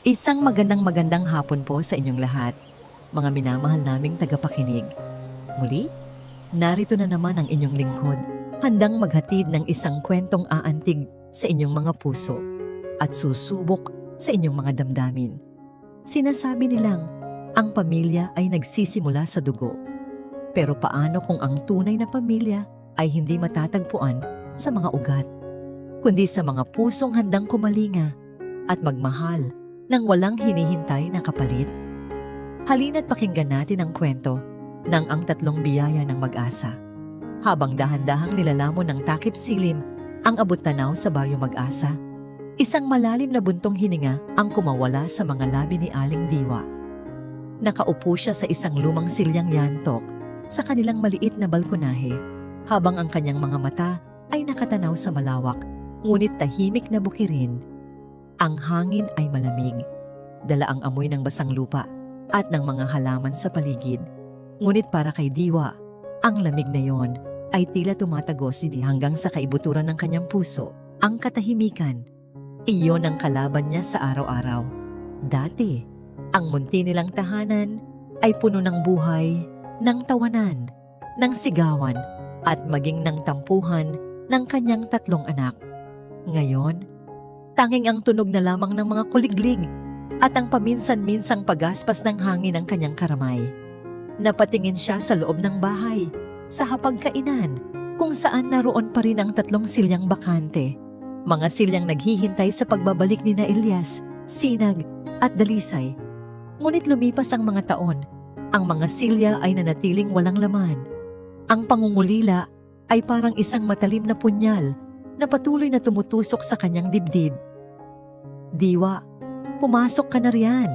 Isang magandang hapon po sa inyong lahat, mga minamahal naming tagapakinig. Muli, narito na naman ang inyong lingkod, handang maghatid ng isang kwentong aantig sa inyong mga puso at susubok sa inyong mga damdamin. Sinasabi nilang, ang pamilya ay nagsisimula sa dugo. Pero paano kung ang tunay na pamilya ay hindi matatagpuan sa mga ugat, kundi sa mga pusong handang kumalinga at magmahal nang walang hinihintay na kapalit? Halina't pakinggan natin ang kwento ng ang tatlong biyaya ng mag-asa. Habang dahan-dahang nilalamon ng takip silim ang abot-tanaw sa baryo Mag-asa, isang malalim na buntong hininga ang kumawala sa mga labi ni Aling Diwa. Nakaupo siya sa isang lumang silyang yantok sa kanilang maliit na balkonahe, habang ang kanyang mga mata ay nakatanaw sa malawak, ngunit tahimik na bukirin. Ang hangin ay malamig, dala ang amoy ng basang lupa at ng mga halaman sa paligid. Ngunit para kay Diwa, ang lamig na yon ay tila tumatagos hanggang sa kaibuturan ng kanyang puso. Ang katahimikan, iyon ang kalaban niya sa araw-araw. Dati, ang munti nilang tahanan ay puno ng buhay, ng tawanan, ng sigawan, at maging ng tampuhan ng kanyang tatlong anak. Ngayon, tanging ang tunog na lamang ng mga kuliglig at ang paminsan-minsang pagaspas ng hangin ng kanyang karamay. Napatingin siya sa loob ng bahay, sa hapagkainan, kung saan naroon pa rin ang tatlong silyang bakante. Mga silyang naghihintay sa pagbabalik ni na Elias, Sinag at Dalisay. Ngunit lumipas ang mga taon, ang mga silya ay nanatiling walang laman. Ang pangungulila ay parang isang matalim na punyal na patuloy na tumutusok sa kanyang dibdib. Diwa, pumasok ka na riyan.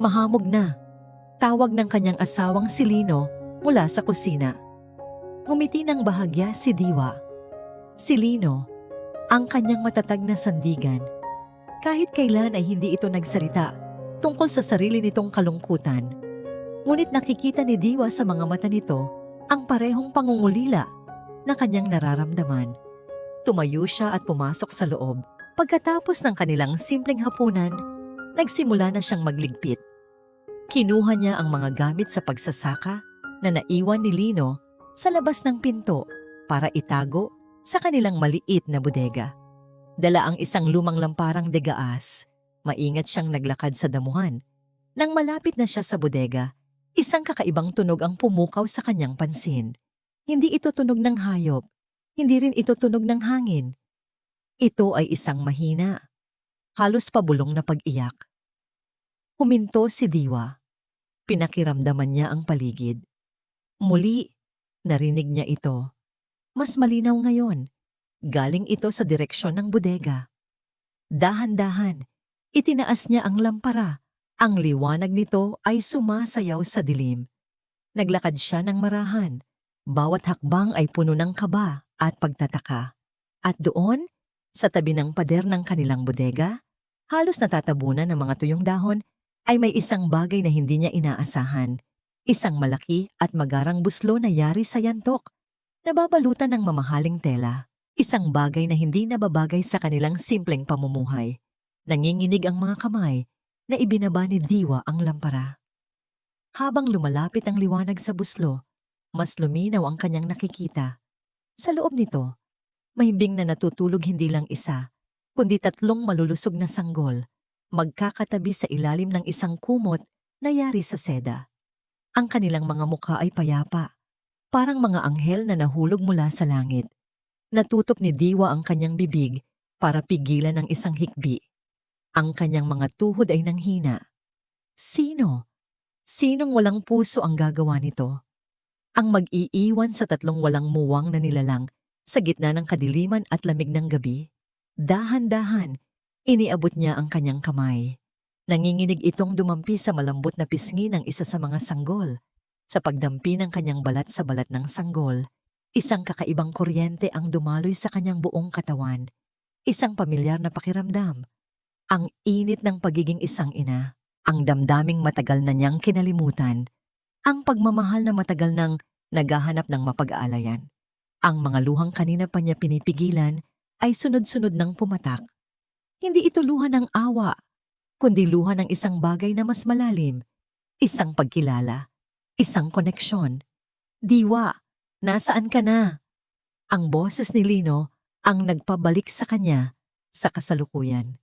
Mahamog na. Tawag ng kanyang asawang si Lino mula sa kusina. Ngumiti ng bahagya si Diwa. Si Lino, ang kanyang matatag na sandigan. Kahit kailan ay hindi ito nagsalita tungkol sa sarili nitong kalungkutan. Ngunit nakikita ni Diwa sa mga mata nito ang parehong pangungulila na kanyang nararamdaman. Tumayo siya at pumasok sa loob. Pagkatapos ng kanilang simpleng hapunan, nagsimula na siyang magligpit. Kinuha niya ang mga gamit sa pagsasaka na naiwan ni Lino sa labas ng pinto para itago sa kanilang maliit na bodega. Dala ang isang lumang lamparang degaas. Maingat siyang naglakad sa damuhan. Nang malapit na siya sa bodega, isang kakaibang tunog ang pumukaw sa kanyang pansin. Hindi ito tunog ng hayop. Hindi rin ito tunog ng hangin. Ito ay isang mahina, halos pabulong na pag-iyak. Huminto si Diwa. Pinakiramdaman niya ang paligid. Muli, narinig niya ito. Mas malinaw ngayon. Galing ito sa direksyon ng bodega. Dahan-dahan, itinaas niya ang lampara. Ang liwanag nito ay sumasayaw sa dilim. Naglakad siya ng marahan. Bawat hakbang ay puno ng kaba at pagtataka. At doon, sa tabi ng pader ng kanilang bodega, halos natatabunan ng mga tuyong dahon, ay may isang bagay na hindi niya inaasahan. Isang malaki at magarang buslo na yari sa yantok, nababalutan ng mamahaling tela. Isang bagay na hindi nababagay sa kanilang simpleng pamumuhay. Nanginginig ang mga kamay na ibinaba ni Diwa ang lampara. Habang lumalapit ang liwanag sa buslo, mas luminaw ang kanyang nakikita. Sa loob nito, mahimbing na natutulog hindi lang isa, kundi tatlong malulusog na sanggol, magkakatabi sa ilalim ng isang kumot na yari sa seda. Ang kanilang mga mukha ay payapa, parang mga anghel na nahulog mula sa langit. Natutok ni Diwa ang kanyang bibig para pigilan ang isang hikbi. Ang kanyang mga tuhod ay nanghina. Sino? Sinong walang puso ang gagawa nito? Ang mag-iiwan sa tatlong walang muwang na nilalang sa gitna ng kadiliman at lamig ng gabi? Dahan-dahan, iniabot niya ang kanyang kamay. Nanginginig itong dumampi sa malambot na pisngi ng isa sa mga sanggol. Sa pagdampi ng kanyang balat sa balat ng sanggol, isang kakaibang kuryente ang dumaloy sa kanyang buong katawan. Isang pamilyar na pakiramdam. Ang init ng pagiging isang ina. Ang damdaming matagal na niyang kinalimutan. Ang pagmamahal na matagal nang naghahanap ng mapag-aalayan. Ang mga luhang kanina pa niya pinipigilan ay sunod-sunod ng pumatak. Hindi ito luha ng awa, kundi luha ng isang bagay na mas malalim, isang pagkilala, isang koneksyon. Diwa, nasaan ka na? Ang boses ni Lino ang nagpabalik sa kanya sa kasalukuyan.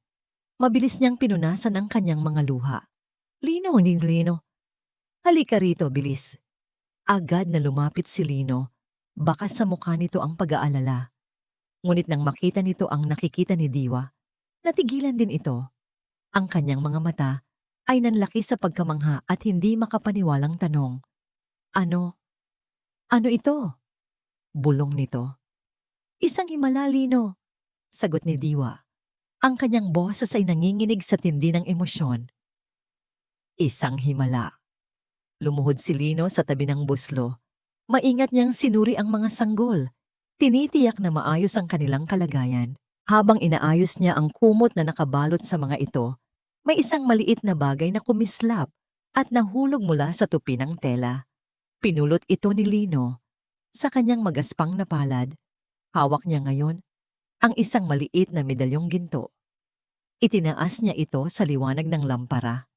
Mabilis niyang pinunasan ang kanyang mga luha. Lino, ni Lino. Halika rito, bilis. Agad na lumapit si Lino. Baka sa mukha nito ang pag-aalala. Ngunit nang makita nito ang nakikita ni Diwa, natigilan din ito. Ang kanyang mga mata ay nanlaki sa pagkamangha at hindi makapaniwalang tanong. Ano? Ano ito? Bulong nito. Isang himala, Lino. Sagot ni Diwa. Ang kanyang boses ay nanginginig sa tindi ng emosyon. Isang himala. Lumuhod si Lino sa tabi ng buslo. Maingat niyang sinuri ang mga sanggol. Tinitiyak na maayos ang kanilang kalagayan. Habang inaayos niya ang kumot na nakabalot sa mga ito, may isang maliit na bagay na kumislap at nahulog mula sa tupi ng tela. Pinulot ito ni Lino. Sa kanyang magaspang na palad, hawak niya ngayon ang isang maliit na medalyong ginto. Itinaas niya ito sa liwanag ng lampara.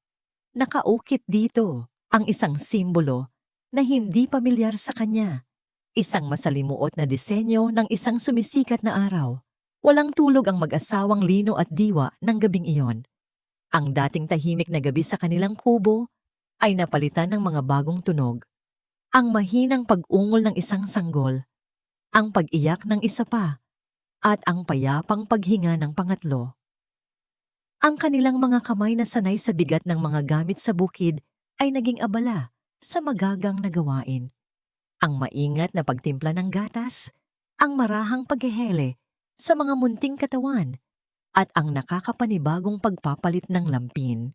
Nakaukit dito ang isang simbolo na hindi pamilyar sa kanya. Isang masalimuot na disenyo ng isang sumisikat na araw. Walang tulog ang mag-asawang Lino at Diwa ng gabing iyon. Ang dating tahimik na gabi sa kanilang kubo ay napalitan ng mga bagong tunog. Ang mahinang pag-ungol ng isang sanggol, ang pag-iyak ng isa pa, at ang payapang paghinga ng pangatlo. Ang kanilang mga kamay na sanay sa bigat ng mga gamit sa bukid ay naging abala sa magagang na gawain. Ang maingat na pagtimpla ng gatas, ang marahang paghehele sa mga munting katawan, at ang nakakapanibagong pagpapalit ng lampin.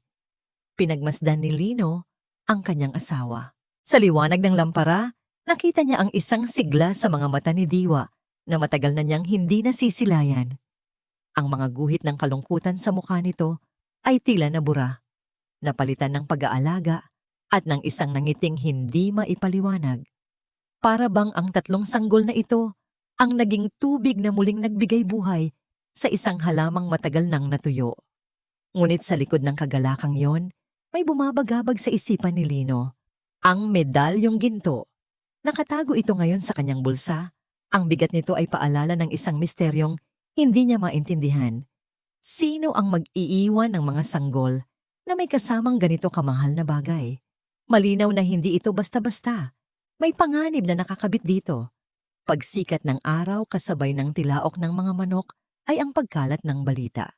Pinagmasdan ni Lino ang kanyang asawa. Sa liwanag ng lampara, nakita niya ang isang sigla sa mga mata ni Diwa na matagal na niyang hindi nasisilayan. Ang mga guhit ng kalungkutan sa mukha nito ay tila nabura, napalitan ng pag-aalaga at ng isang nangiting hindi maipaliwanag. Para bang ang tatlong sanggol na ito ang naging tubig na muling nagbigay buhay sa isang halamang matagal nang natuyo. Ngunit sa likod ng kagalakang yon, may bumabagabag sa isipan ni Lino. Ang medalyong ginto. Nakatago ito ngayon sa kanyang bulsa. Ang bigat nito ay paalala ng isang misteryong hindi niya maintindihan. Sino ang mag-iiwan ng mga sanggol na may kasamang ganito kamahal na bagay? Malinaw na hindi ito basta-basta. May panganib na nakakabit dito. Pagsikat ng araw kasabay ng tilaok ng mga manok ay ang pagkalat ng balita.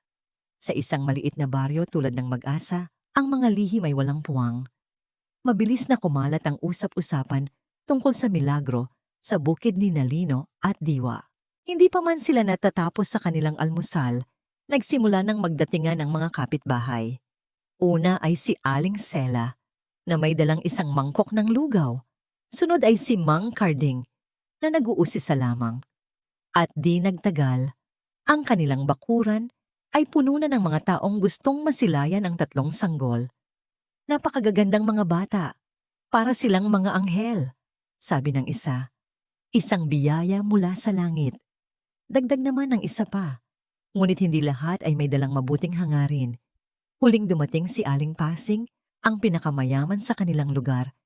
Sa isang maliit na baryo tulad ng Mag-asa, ang mga lihim ay walang puwang. Mabilis na kumalat ang usap-usapan tungkol sa milagro sa bukid ni Lino at Diwa. Hindi pa man sila natatapos sa kanilang almusal, nagsimula ng magdatingan ang mga kapitbahay. Una ay si Aling Sela, na may dalang isang mangkok ng lugaw. Sunod ay si Mang Carding, na nag-uusisa lamang. At di nagtagal, ang kanilang bakuran ay puno na ng mga taong gustong masilayan ang tatlong sanggol. Napakagagandang mga bata, para silang mga anghel, sabi ng isa. Isang biyaya mula sa langit. Dagdag naman ng isa pa, ngunit hindi lahat ay may dalang mabuting hangarin. Huling dumating si Aling Pasing, ang pinakamayaman sa kanilang lugar,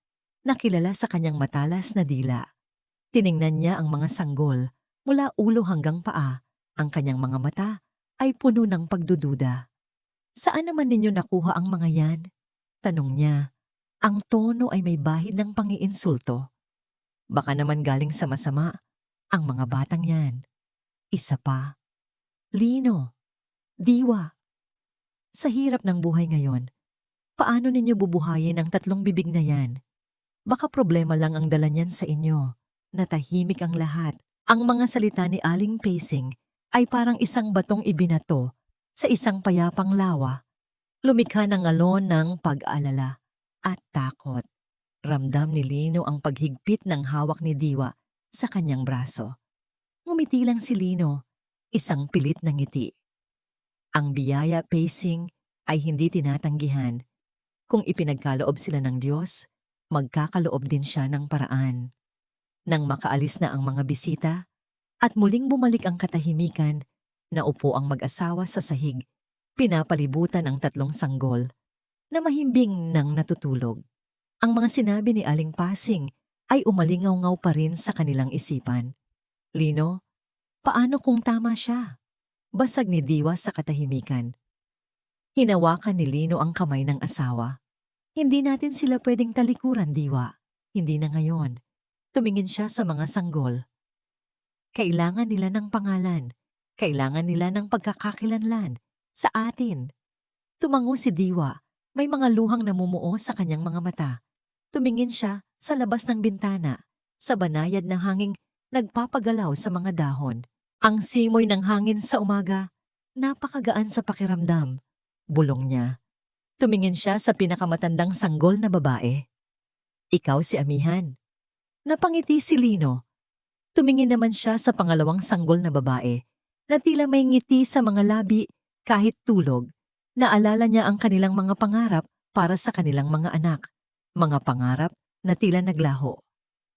na kilala sa kanyang matalas na dila. Tiningnan niya ang mga sanggol, mula ulo hanggang paa. Ang kanyang mga mata ay puno ng pagdududa. Saan naman ninyo nakuha ang mga yan? Tanong niya. Ang tono ay may bahid ng pangiinsulto. Baka naman galing sa masama ang mga batang yan. Isa pa. Lino, Diwa. Sa hirap ng buhay ngayon, paano ninyo bubuhayin ang tatlong bibig na yan? Baka problema lang ang dala niyan sa inyo. Natahimik ang lahat. Ang mga salita ni Aling Pasing ay parang isang batong ibinato sa isang payapang lawa. Lumikha ng alon ng pag-alala at takot. Ramdam ni Lino ang paghigpit ng hawak ni Diwa sa kanyang braso. Ngumiti lang si Lino, isang pilit na ngiti. Ang biyaya Pasing ay hindi tinatanggihan. Kung ipinagkaloob sila ng Diyos, magkakaloob din siya ng paraan. Nang makaalis na ang mga bisita at muling bumalik ang katahimikan, naupo ang mag-asawa sa sahig pinapalibutan ang 3 sanggol na mahimbing nang natutulog. Ang mga sinabi ni Aling Pasing ay umalingaw-ngaw pa rin sa kanilang isipan. Lino, paano kung tama siya? Basag ni Diwa sa katahimikan. Hinawakan ni Lino ang kamay ng asawa. Hindi natin sila pwedeng talikuran, Diwa. Hindi na ngayon. Tumingin siya sa mga sanggol. Kailangan nila ng pangalan. Kailangan nila ng pagkakakilanlan. Sa atin. Tumango si Diwa. May mga luhang namumuo sa kanyang mga mata. Tumingin siya sa labas ng bintana, sa banayad na hanging nagpapagalaw sa mga dahon. Ang simoy ng hangin sa umaga, napakagaan sa pakiramdam. Bulong niya. Tumingin siya sa pinakamatandang sanggol na babae. Ikaw si Amihan. Napangiti si Lino. Tumingin naman siya sa pangalawang sanggol na babae, na tila may ngiti sa mga labi kahit tulog. Naalala niya ang kanilang mga pangarap para sa kanilang mga anak. Mga pangarap na tila naglaho.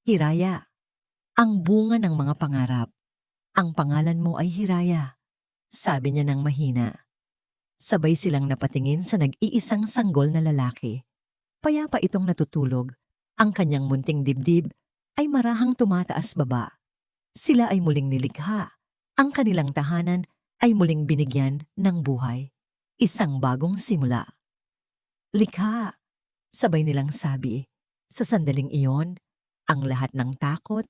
Hiraya. Ang bunga ng mga pangarap. Ang pangalan mo ay Hiraya. Sabi niya ng mahina. Sabay silang napatingin sa nag-iisang sanggol na lalaki. Payapa itong natutulog. Ang kanyang munting dibdib ay marahang tumataas baba. Sila ay muling nilikha. Ang kanilang tahanan ay muling binigyan ng buhay. Isang bagong simula. Likha, sabay nilang sabi. Sa sandaling iyon, ang lahat ng takot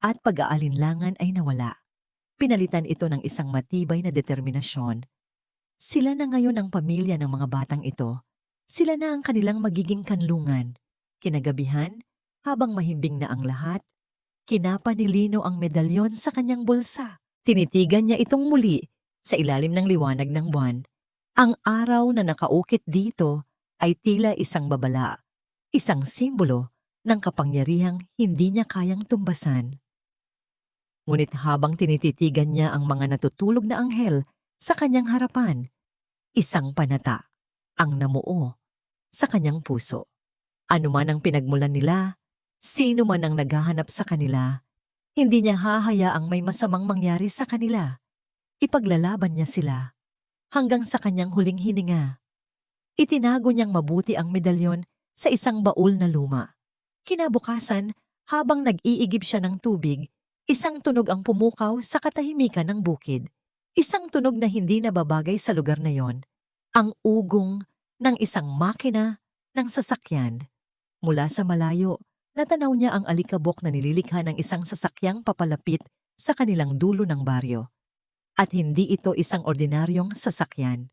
at pag-aalinlangan ay nawala. Pinalitan ito ng isang matibay na determinasyon. Sila na ngayon ang pamilya ng mga batang ito. Sila na ang kanilang magiging kanlungan. Kinagabihan, habang mahimbing na ang lahat, kinapa ni Lino ang medalyon sa kanyang bulsa. Tinitigan niya itong muli sa ilalim ng liwanag ng buwan. Ang araw na nakaukit dito ay tila isang babala, isang simbolo ng kapangyarihang hindi niya kayang tumbasan. Ngunit habang tinititigan niya ang mga natutulog na anghel sa kanyang harapan, isang panata ang namuo sa kanyang puso. Ano man ang pinagmulan nila, sino man ang naghahanap sa kanila, hindi niya hahayaang may masamang mangyari sa kanila. Ipaglalaban niya sila. Hanggang sa kanyang huling hininga. Itinago niyang mabuti ang medalyon sa isang baul na luma. Kinabukasan, habang nag-iigib siya ng tubig, isang tunog ang pumukaw sa katahimikan ng bukid. Isang tunog na hindi nababagay sa lugar na yon. Ang ugong ng isang makina ng sasakyan. Mula sa malayo, natanaw niya ang alikabok na nililikha ng isang sasakyang papalapit sa kanilang dulo ng baryo. At hindi ito isang ordinaryong sasakyan.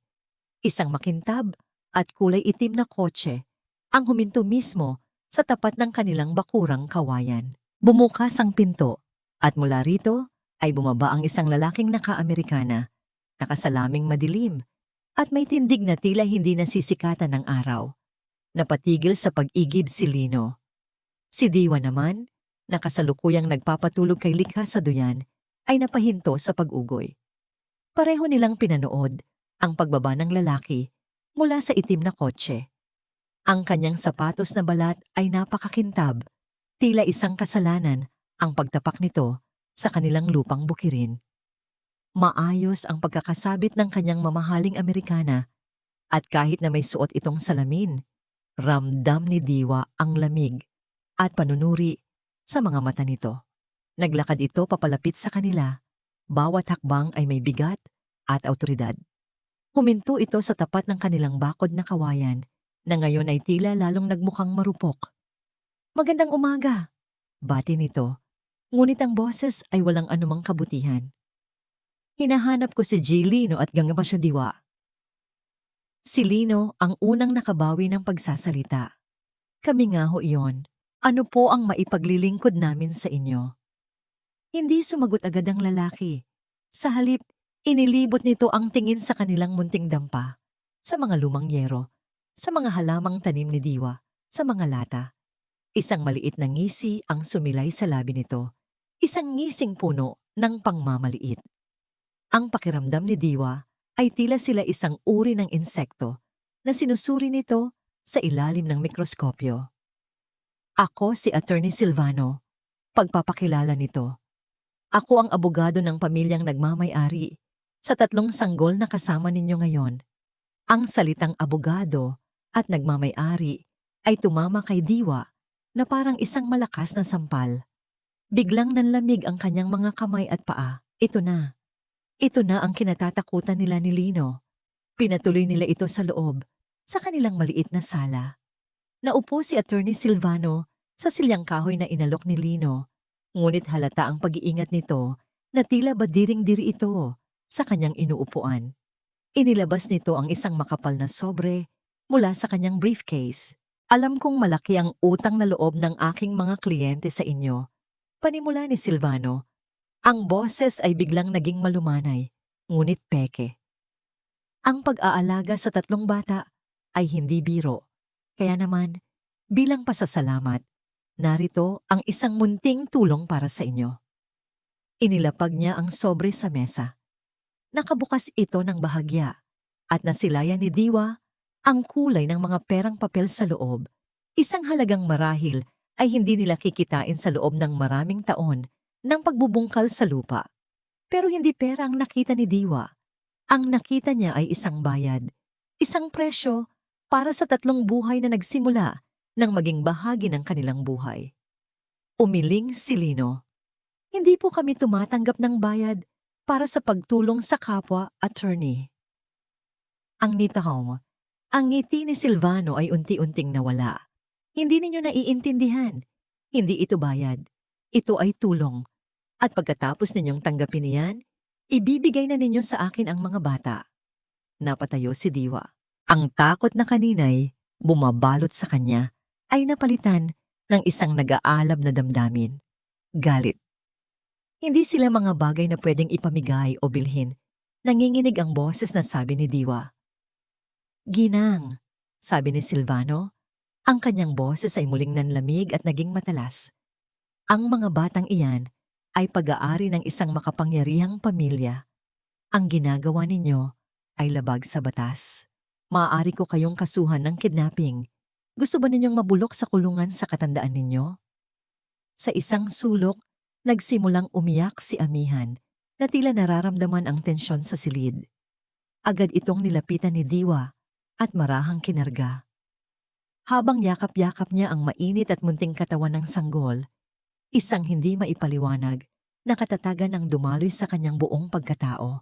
Isang makintab at kulay itim na kotse ang huminto mismo sa tapat ng kanilang bakurang kawayan. Bumukas ang pinto at mula rito ay bumaba ang isang lalaking naka-Amerikana, nakasalaming madilim at may tindig na tila hindi nasisikatan ng araw. Napatigil sa pag-igib si Lino. Si Diwa naman, nakasalukuyang nagpapatulog kay likha sa duyan, ay napahinto sa pag-ugoy. Pareho nilang pinanood ang pagbaba ng lalaki mula sa itim na kotse. Ang kanyang sapatos na balat ay napakakintab, tila isang kasalanan ang pagtapak nito sa kanilang lupang bukirin. Maayos ang pagkakasabit ng kanyang mamahaling Amerikana at kahit na may suot itong salamin, ramdam ni Diwa ang lamig at panunuri sa mga mata nito. Naglakad ito papalapit sa kanila. Bawat hakbang ay may bigat at awtoridad. Huminto ito sa tapat ng kanilang bakod na kawayan na ngayon ay tila lalong nagmukhang marupok. Magandang umaga, bati nito, ngunit ang boses ay walang anumang kabutihan. Hinahanap ko si G. Lino at Gangapasyo Diwa. Si Lino ang unang nakabawi ng pagsasalita. Kami nga ho iyon. Ano po ang maipaglilingkod namin sa inyo? Hindi sumagot agad ang lalaki. Sa halip, inilibot nito ang tingin sa kanilang munting dampa, sa mga lumang yero, sa mga halamang tanim ni Diwa, sa mga lata. Isang maliit na ngisi ang sumilay sa labi nito, isang ngising puno ng pangmamaliit. Ang pakiramdam ni Diwa ay tila sila isang uri ng insekto na sinusuri nito sa ilalim ng mikroskopyo. Ako si Attorney Silvano, pagpapakilala nito. Ako ang abogado ng pamilyang nagmamay-ari sa 3 sanggol na kasama ninyo ngayon. Ang salitang abogado at nagmamay-ari ay tumama kay Diwa na parang isang malakas na sampal. Biglang nanlamig ang kanyang mga kamay at paa. Ito na. Ito na ang kinatatakutan nila ni Lino. Pinatuloy nila ito sa loob, sa kanilang maliit na sala. Naupo si Attorney Silvano sa silyang kahoy na inalok ni Lino, ngunit halata ang pag-iingat nito na tila ba diring-diri ito sa kanyang inuupuan. Inilabas nito ang isang makapal na sobre mula sa kanyang briefcase. Alam kong malaki ang utang na loob ng aking mga kliyente sa inyo. Panimula ni Silvano. Ang boses ay biglang naging malumanay, ngunit peke. Ang pag-aalaga sa 3 bata ay hindi biro. Kaya naman, bilang pasasalamat, narito ang isang munting tulong para sa inyo. Inilapag niya ang sobre sa mesa. Nakabukas ito ng bahagya at nasilayan ni Diwa ang kulay ng mga perang papel sa loob. Isang halagang marahil ay hindi nila kikitain sa loob ng maraming taon ng pagbubungkal sa lupa. Pero hindi pera ang nakita ni Diwa. Ang nakita niya ay isang bayad, isang presyo para sa 3 buhay na nagsimula nang maging bahagi ng kanilang buhay. Umiling si Lino. Hindi po kami tumatanggap ng bayad para sa pagtulong sa kapwa, attorney. Ang nitahaw, ang ngiti ni Silvano ay unti-unting nawala. Hindi ninyo naiintindihan. Hindi ito bayad. Ito ay tulong. At pagkatapos ninyong tanggapin niyan, ibibigay na ninyo sa akin ang mga bata. Napatayo si Diwa. Ang takot na kanina'y bumabalot sa kanya ay napalitan ng isang nag-aalab na damdamin. Galit. Hindi sila mga bagay na pwedeng ipamigay o bilhin. Nanginginig ang boses na sabi ni Diwa. Ginang, sabi ni Silvano. Ang kanyang boses ay muling nanlamig at naging matalas. Ang mga batang iyan ay pag-aari ng isang makapangyarihang pamilya. Ang ginagawa ninyo ay labag sa batas. Maaari ko kayong kasuhan ng kidnapping. Gusto ba ninyong mabulok sa kulungan sa katandaan ninyo? Sa isang sulok, nagsimulang umiyak si Amihan na tila nararamdaman ang tensyon sa silid. Agad itong nilapitan ni Diwa at marahang kinarga. Habang yakap-yakap niya ang mainit at munting katawan ng sanggol, isang hindi maipaliwanag na katatagan ang dumaloy sa kanyang buong pagkatao.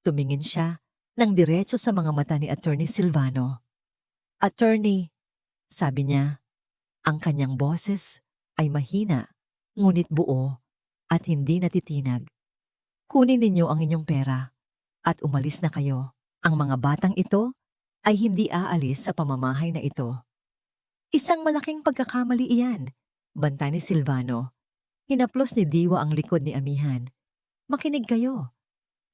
Tumingin siya ng diretso sa mga mata ni Attorney Silvano. Attorney, sabi niya, ang kanyang boses ay mahina, ngunit buo at hindi natitinag. Kunin ninyo ang inyong pera at umalis na kayo. Ang mga batang ito ay hindi aalis sa pamamahay na ito. Isang malaking pagkakamali iyan, banta ni Silvano. Hinaplos ni Diwa ang likod ni Amihan. Makinig kayo.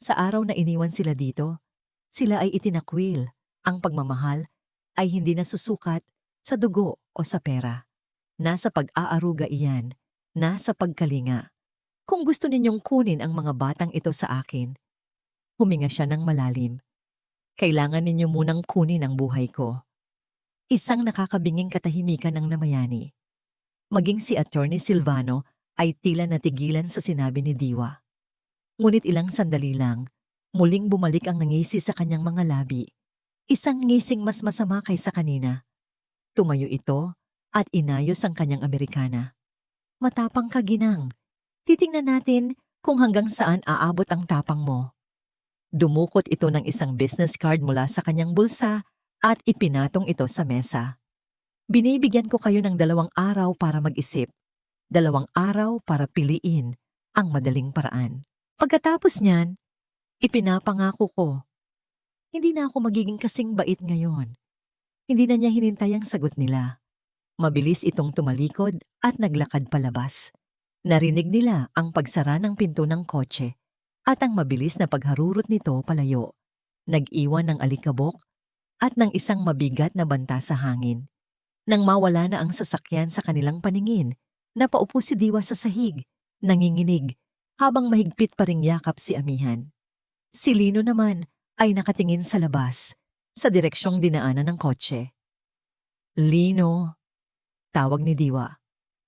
Sa araw na iniwan sila dito, sila ay itinakwil. Ang pagmamahal ay hindi nasusukat sa dugo o sa pera. Nasa pag-aaruga iyan, nasa pagkalinga. Kung gusto ninyong kunin ang mga batang ito sa akin, huminga siya ng malalim. Kailangan ninyo munang kunin ang buhay ko. Isang nakakabinging katahimikan ng namayani. Maging si Attorney Silvano ay tila natigilan sa sinabi ni Diwa. Ngunit ilang sandali lang, muling bumalik ang ngisi sa kanyang mga labi. Isang ngising mas masama kaysa kanina. Tumayo ito at inayos ang kanyang Amerikana. Matapang ka, Ginang. Titingnan natin kung hanggang saan aabot ang tapang mo. Dumukot ito ng isang business card mula sa kanyang bulsa at ipinatong ito sa mesa. Binibigyan ko kayo ng 2 araw para mag-isip. 2 araw para piliin ang madaling paraan. Pagkatapos niyan, ipinapangako ko, hindi na ako magiging kasing bait ngayon. Hindi na niya hinintay ang sagot nila. Mabilis itong tumalikod at naglakad palabas. Narinig nila ang pagsara ng pinto ng kotse at ang mabilis na pagharurot nito palayo. Nag-iwan ng alikabok at ng isang mabigat na banta sa hangin. Nang mawala na ang sasakyan sa kanilang paningin, napaupo si Diwa sa sahig, nanginginig, habang mahigpit pa ring yakap si Amihan. Si Lino naman ay nakatingin sa labas, sa direksyong dinaanan ng kotse. Lino, tawag ni Diwa.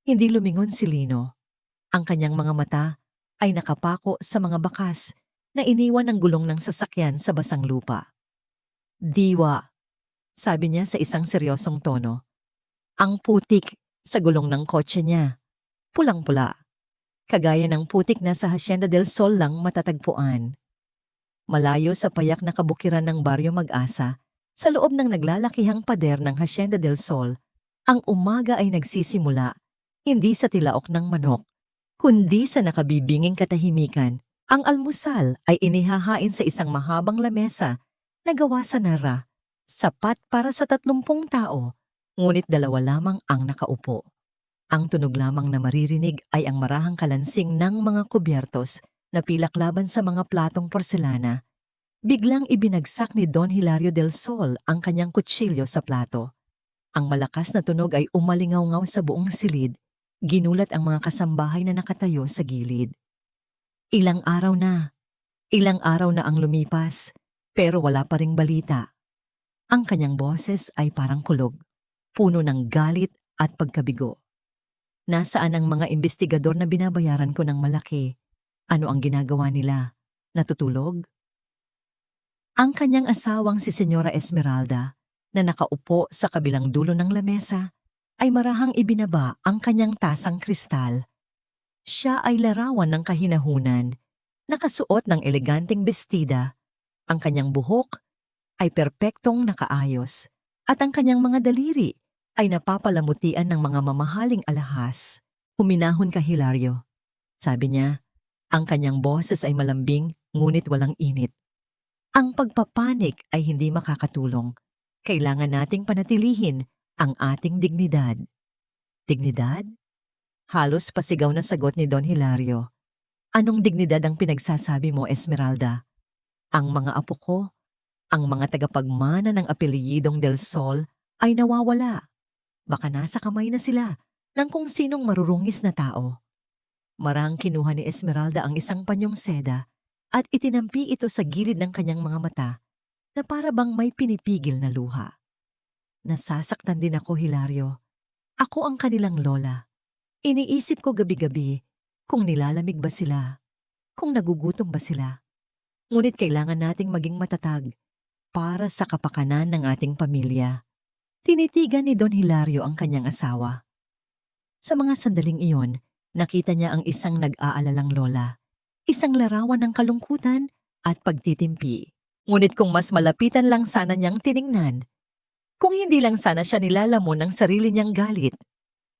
Hindi lumingon si Lino. Ang kanyang mga mata ay nakapako sa mga bakas na iniwan ng gulong ng sasakyan sa basang lupa. Diwa, sabi niya sa isang seryosong tono. Ang putik sa gulong ng kotse niya. Pulang-pula. Kagaya ng putik na sa Hacienda del Sol lang matatagpuan. Malayo sa payak na kabukiran ng Baryo Mag-asa, sa loob ng naglalakihang pader ng Hacienda del Sol, ang umaga ay nagsisimula, hindi sa tilaok ng manok, kundi sa nakabibinging katahimikan. Ang almusal ay inihahain sa isang mahabang lamesa na gawa sa nara, sapat para sa 30 tao, ngunit 2 lamang ang nakaupo. Ang tunog lamang na maririnig ay ang marahang kalansing ng mga kubyertos na pilaklaban sa mga platong porselana. Biglang ibinagsak ni Don Hilario del Sol ang kanyang kutsilyo sa plato. Ang malakas na tunog ay umalingaw-ngaw sa buong silid, ginulat ang mga kasambahay na nakatayo sa gilid. Ilang araw na ang lumipas, pero wala pa ring balita. Ang kanyang boses ay parang kulog, puno ng galit at pagkabigo. Nasaan ang mga investigador na binabayaran ko ng malaki? Ano ang ginagawa nila? Natutulog? Ang kanyang asawang si Senyora Esmeralda, na nakaupo sa kabilang dulo ng lamesa, ay marahang ibinaba ang kanyang tasang kristal. Siya ay larawan ng kahinahunan, nakasuot ng eleganteng bestida. Ang kanyang buhok ay perpektong nakaayos, at ang kanyang mga daliri ay napapalamutian ng mga mamahaling alahas. Huminahon ka, Hilario. Sabi niya, ang kanyang boses ay malambing ngunit walang init. Ang pagpapanik ay hindi makakatulong. Kailangan nating panatilihin ang ating dignidad. Dignidad? Halos pasigaw na sagot ni Don Hilario. Anong dignidad ang pinagsasabi mo, Esmeralda? Ang mga apo ko, ang mga tagapagmana ng apelyidong Del Sol ay nawawala. Baka nasa kamay na sila ng kung sinong marurungis na tao. Marang kinuha ni Esmeralda ang isang panyong seda at itinampi ito sa gilid ng kanyang mga mata na para bang may pinipigil na luha. Nasasaktan din ako, Hilario. Ako ang kanilang lola. Iniisip ko gabi-gabi kung nilalamig ba sila, kung nagugutom ba sila. Ngunit kailangan nating maging matatag para sa kapakanan ng ating pamilya. Tinitigan ni Don Hilario ang kanyang asawa. Sa mga sandaling iyon, nakita niya ang isang nag-aalalang lola, isang larawan ng kalungkutan at pagtitimpi. Ngunit kung mas malapitan lang sana niyang tiningnan, kung hindi lang sana siya nilalamon ng sarili niyang galit,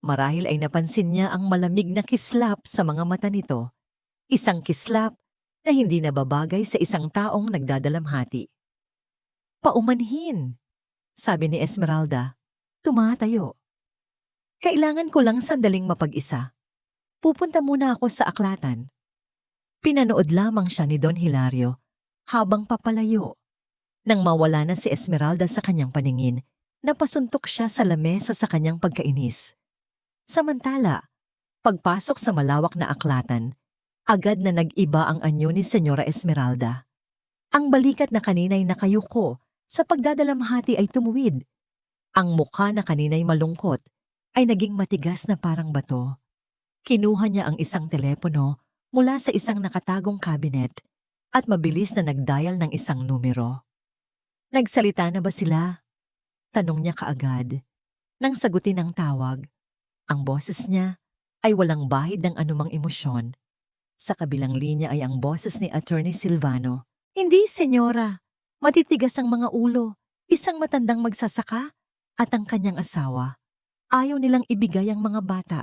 marahil ay napansin niya ang malamig na kislap sa mga mata nito. Isang kislap na hindi nababagay sa isang taong nagdadalamhati. Paumanhin, sabi ni Esmeralda, tumatayo. Kailangan ko lang sandaling mapag-isa. Pupunta muna ako sa aklatan. Pinanood lamang siya ni Don Hilario habang papalayo. Nang mawala na si Esmeralda sa kanyang paningin, napasuntok siya sa lamesa sa kanyang pagkainis. Samantala, pagpasok sa malawak na aklatan, agad na nag-iba ang anyo ni Senyora Esmeralda. Ang balikat na kanina'y nakayuko sa pagdadalamhati ay tumuwid. Ang mukha na kanina'y malungkot ay naging matigas na parang bato. Kinuha niya ang isang telepono mula sa isang nakatagong kabinet at mabilis na nag-dial ng isang numero. Nagsalita na ba sila? Tanong niya kaagad. Nang sagutin ang tawag, ang boses niya ay walang bahid ng anumang emosyon. Sa kabilang linya ay ang boses ni Attorney Silvano. Hindi, senyora. Matitigas ang mga ulo. Isang matandang magsasaka at ang kanyang asawa. Ayaw nilang ibigay ang mga bata.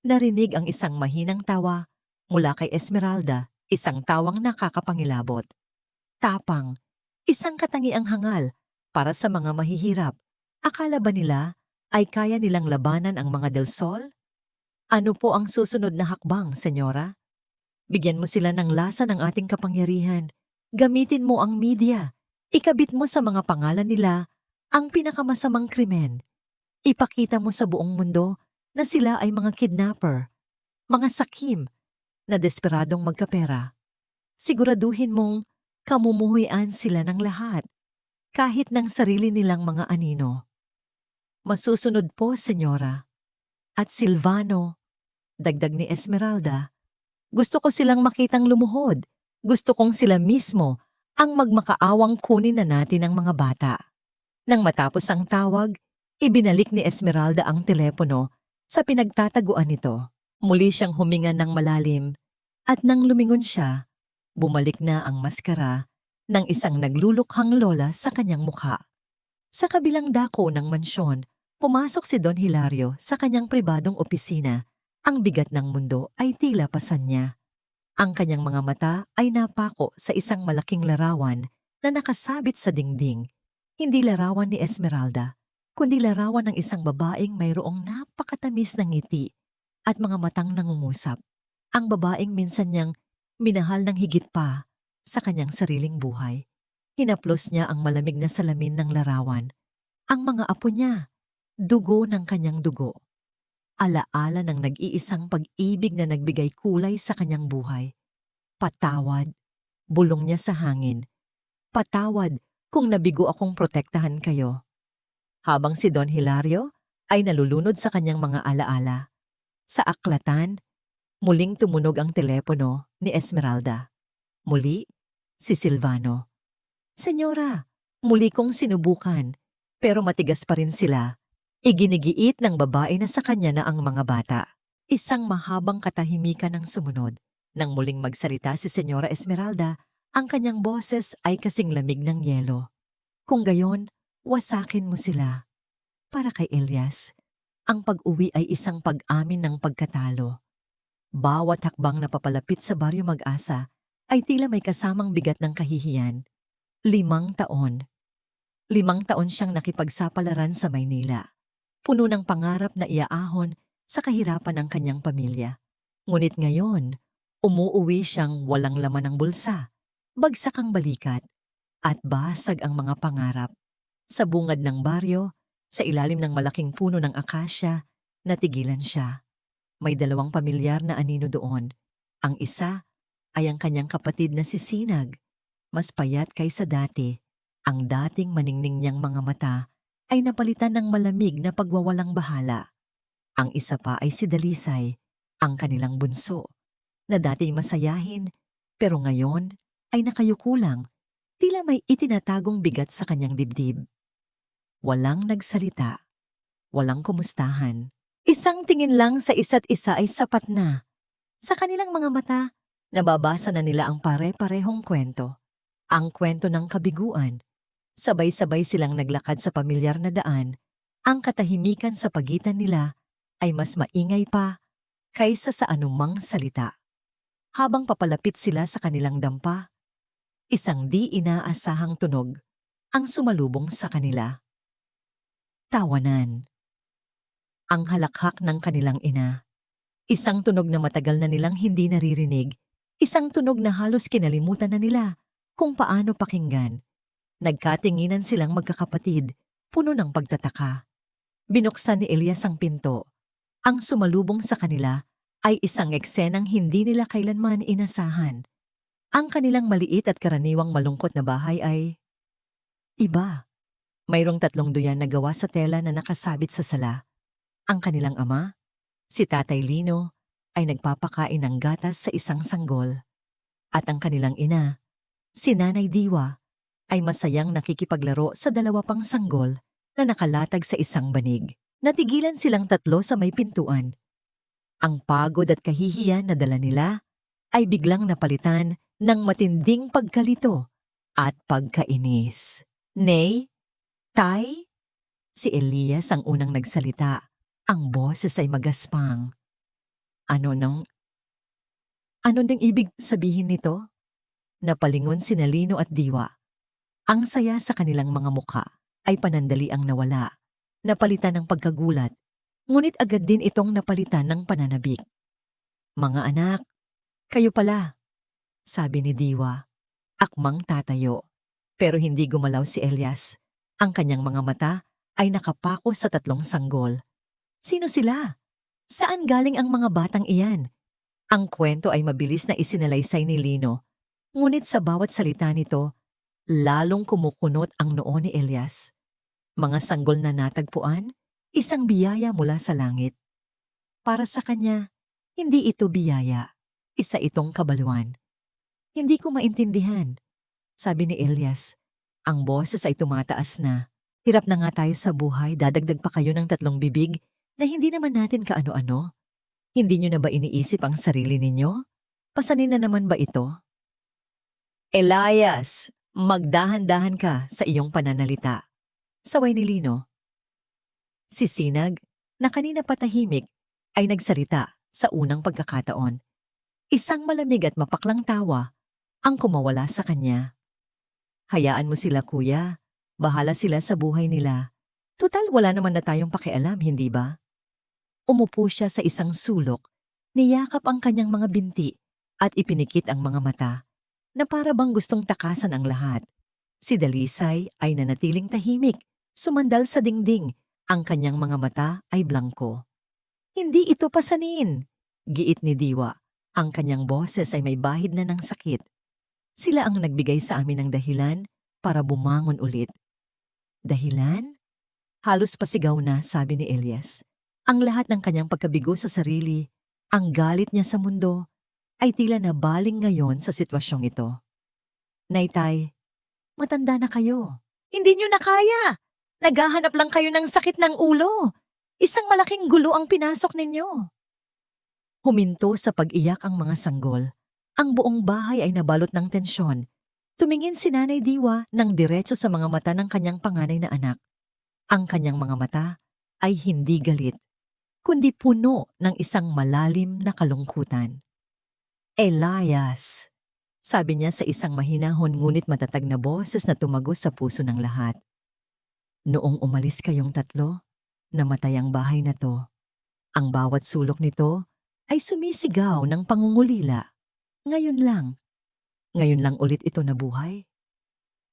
Narinig ang isang mahinang tawa mula kay Esmeralda, isang tawang nakakapangilabot. Tapang, isang katangiang hangal para sa mga mahihirap. Akala ba nila ay kaya nilang labanan ang mga Del Sol? Ano po ang susunod na hakbang, senyora? Bigyan mo sila ng lasa ng ating kapangyarihan. Gamitin mo ang media. Ikabit mo sa mga pangalan nila ang pinakamasamang krimen. Ipakita mo sa buong mundo na sila ay mga kidnapper, mga sakim na desperadong magkapera. Siguraduhin mong kamumuhuyan sila ng lahat, kahit ng sarili nilang mga anino. Masusunod po, senyora. At Silvano, dagdag ni Esmeralda, gusto ko silang makitang lumuhod. Gusto kong sila mismo ang magmakaawang kunin na natin ang mga bata. Nang matapos ang tawag, ibinalik ni Esmeralda ang telepono sa pinagtataguan nito. Muli siyang huminga ng malalim at nang lumingon siya, bumalik na ang maskara ng isang naglulukhang lola sa kanyang mukha. Sa kabilang dako ng mansyon, pumasok si Don Hilario sa kanyang pribadong opisina. Ang bigat ng mundo ay tila pasan niya. Ang kanyang mga mata ay napako sa isang malaking larawan na nakasabit sa dingding. Hindi larawan ni Esmeralda, kundi larawan ng isang babaeng mayroong napakatamis ng ngiti at mga matang nangungusap. Ang babaeng minsan niyang minahal ng higit pa sa kanyang sariling buhay. Hinaplos niya ang malamig na salamin ng larawan. Ang mga apo niya, dugo ng kanyang dugo. Alaala ng nag-iisang pag-ibig na nagbigay kulay sa kanyang buhay. Patawad, bulong niya sa hangin. Patawad kung nabigo akong protektahan kayo. Habang si Don Hilario ay nalulunod sa kanyang mga alaala. Sa aklatan, muling tumunog ang telepono ni Esmeralda. Muli, si Silvano. Senyora, muli kong sinubukan, pero matigas pa rin sila. Iginigiit ng babae na sa kanya na ang mga bata. Isang mahabang katahimikan ang sumunod. Nang muling magsalita si Senyora Esmeralda, ang kanyang boses ay kasing lamig ng yelo. Kung gayon, wasakin mo sila. Para kay Elias, ang pag-uwi ay isang pag-amin ng pagkatalo. Bawat hakbang na papalapit sa Baryo Mag-asa ay tila may kasamang bigat ng kahihiyan. 5 taon. 5 taon siyang nakipagsapalaran sa Maynila. Puno ng pangarap na iaahon sa kahirapan ng kanyang pamilya. Ngunit ngayon, umuuwi siyang walang laman ng bulsa, bagsak ang balikat, at basag ang mga pangarap. Sa bungad ng baryo, sa ilalim ng malaking puno ng akasya, natigilan siya. May 2 pamilyar na anino doon. Ang isa ay ang kanyang kapatid na si Sinag. Mas payat kaysa dati. Ang dating maningning niyang mga mata ay napalitan ng malamig na pagwawalang bahala. Ang isa pa ay si Dalisay, ang kanilang bunso, na dati masayahin, pero ngayon ay nakayukulang, tila may itinatagong bigat sa kanyang dibdib. Walang nagsalita, walang kumustahan. Isang tingin lang sa isa't isa ay sapat na. Sa kanilang mga mata, nababasa na nila ang pare-parehong kwento. Ang kwento ng kabiguan. Sabay-sabay silang naglakad sa pamilyar na daan. Ang katahimikan sa pagitan nila ay mas maingay pa kaysa sa anumang salita. Habang papalapit sila sa kanilang dampa, isang di inaasahang tunog ang sumalubong sa kanila. Tawanan. Ang halakhak ng kanilang ina. Isang tunog na matagal na nilang hindi naririnig. Isang tunog na halos kinalimutan na nila kung paano pakinggan. Nagkatinginan silang magkakapatid, puno ng pagtataka. Binuksan ni Elias ang pinto. Ang sumalubong sa kanila ay isang eksenang hindi nila kailanman inasahan. Ang kanilang maliit at karaniwang malungkot na bahay ay iba. Mayroong 3 duyan na gawa sa tela na nakasabit sa sala. Ang kanilang ama, si Tatay Lino, ay nagpapakain ng gatas sa isang sanggol. At ang kanilang ina, si Nanay Diwa, ay masayang nakikipaglaro sa 2 pang sanggol na nakalatag sa isang banig. Natigilan silang 3 sa may pintuan. Ang pagod at kahihiyan na dala nila ay biglang napalitan ng matinding pagkalito at pagkainis. Nay, Tay? Si Elias ang unang nagsalita. Ang boses ay magaspang. Ano ding ibig sabihin nito? Napalingon si Nalino at Diwa. Ang saya sa kanilang mga mukha ay panandali ang nawala, napalitan ng pagkagulat, ngunit agad din itong napalitan ng pananabik. Mga anak, kayo pala, sabi ni Diwa. Akmang tatayo, pero hindi gumalaw si Elias. Ang kanyang mga mata ay nakapako sa 3 sanggol. Sino sila? Saan galing ang mga batang iyan? Ang kwento ay mabilis na isinalaysay ni Lino, ngunit sa bawat salita nito, lalong kumukunot ang noo ni Elias. Mga sanggol na natagpuan, isang biyaya mula sa langit. Para sa kanya, hindi ito biyaya, isa itong kabaluan. Hindi ko maintindihan, sabi ni Elias. Ang boses ay tumataas na. Hirap na nga tayo sa buhay, dadagdag pa kayo ng 3 bibig na hindi naman natin kaano-ano. Hindi nyo na ba iniisip ang sarili ninyo? Pasanin na naman ba ito? Elias, magdahan-dahan ka sa iyong pananalita. Saway ni Lino. Si Sinag, na kanina patahimik, ay nagsalita sa unang pagkakataon. Isang malamig at mapaklang tawa ang kumawala sa kanya. Hayaan mo sila, kuya. Bahala sila sa buhay nila. Tutal wala naman na tayong pakialam, hindi ba? Umupo siya sa isang sulok, niyakap ang kanyang mga binti at ipinikit ang mga mata na para bang gustong takasan ang lahat. Si Dalisay ay nanatiling tahimik, sumandal sa dingding, ang kanyang mga mata ay blangko. Hindi ito pasanin, giit ni Diwa. Ang kanyang boses ay may bahid na ng sakit. Sila ang nagbigay sa amin ng dahilan para bumangon ulit. Dahilan? Halos pasigaw na, sabi ni Elias. Ang lahat ng kanyang pagkabigo sa sarili, ang galit niya sa mundo, ay tila nabaling ngayon sa sitwasyong ito. Naytay, matanda na kayo. Hindi niyo na kaya. Naghahanap lang kayo ng sakit ng ulo. Isang malaking gulo ang pinasok ninyo. Huminto sa pag-iyak ang mga sanggol. Ang buong bahay ay nabalot ng tensyon. Tumingin si Nanay Diwa ng diretso sa mga mata ng kanyang panganay na anak. Ang kanyang mga mata ay hindi galit, kundi puno ng isang malalim na kalungkutan. Elias, sabi niya sa isang mahinahon ngunit matatag na boses na tumagos sa puso ng lahat. Noong umalis kayong 3, namatay ang bahay na to. Ang bawat sulok nito ay sumisigaw ng pangungulila. Ngayon lang ulit ito nabuhay.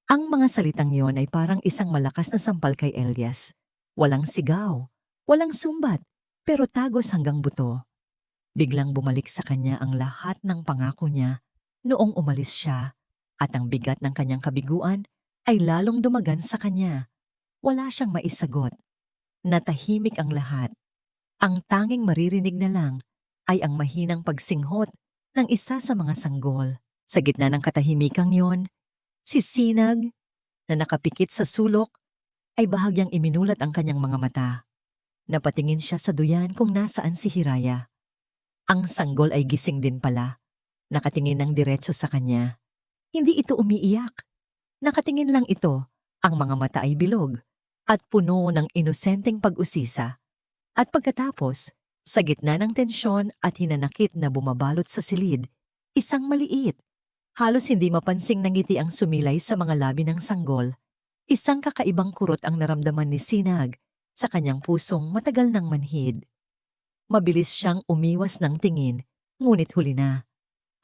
Ang mga salitang yon ay parang isang malakas na sampal kay Elias. Walang sigaw, walang sumbat, pero tagos hanggang buto. Biglang bumalik sa kanya ang lahat ng pangako niya noong umalis siya at ang bigat ng kanyang kabiguan ay lalong dumagan sa kanya. Wala siyang maisagot. Natahimik ang lahat. Ang tanging maririnig na lang ay ang mahinang pagsinghot ng isa sa mga sanggol. Sa gitna ng katahimikang yon, si Sinag, na nakapikit sa sulok, ay bahagyang iminulat ang kanyang mga mata. Napatingin siya sa duyan kung nasaan si Hiraya. Ang sanggol ay gising din pala. Nakatingin ng diretso sa kanya. Hindi ito umiiyak. Nakatingin lang ito, ang mga mata ay bilog at puno ng inosenteng pag-usisa. At pagkatapos, sa gitna ng tensyon at hinanakit na bumabalot sa silid, isang maliit, halos hindi mapansing ngiti ang sumilay sa mga labi ng sanggol. Isang kakaibang kurot ang naramdaman ni Sinag sa kanyang pusong matagal ng manhid. Mabilis siyang umiwas ng tingin, ngunit huli na.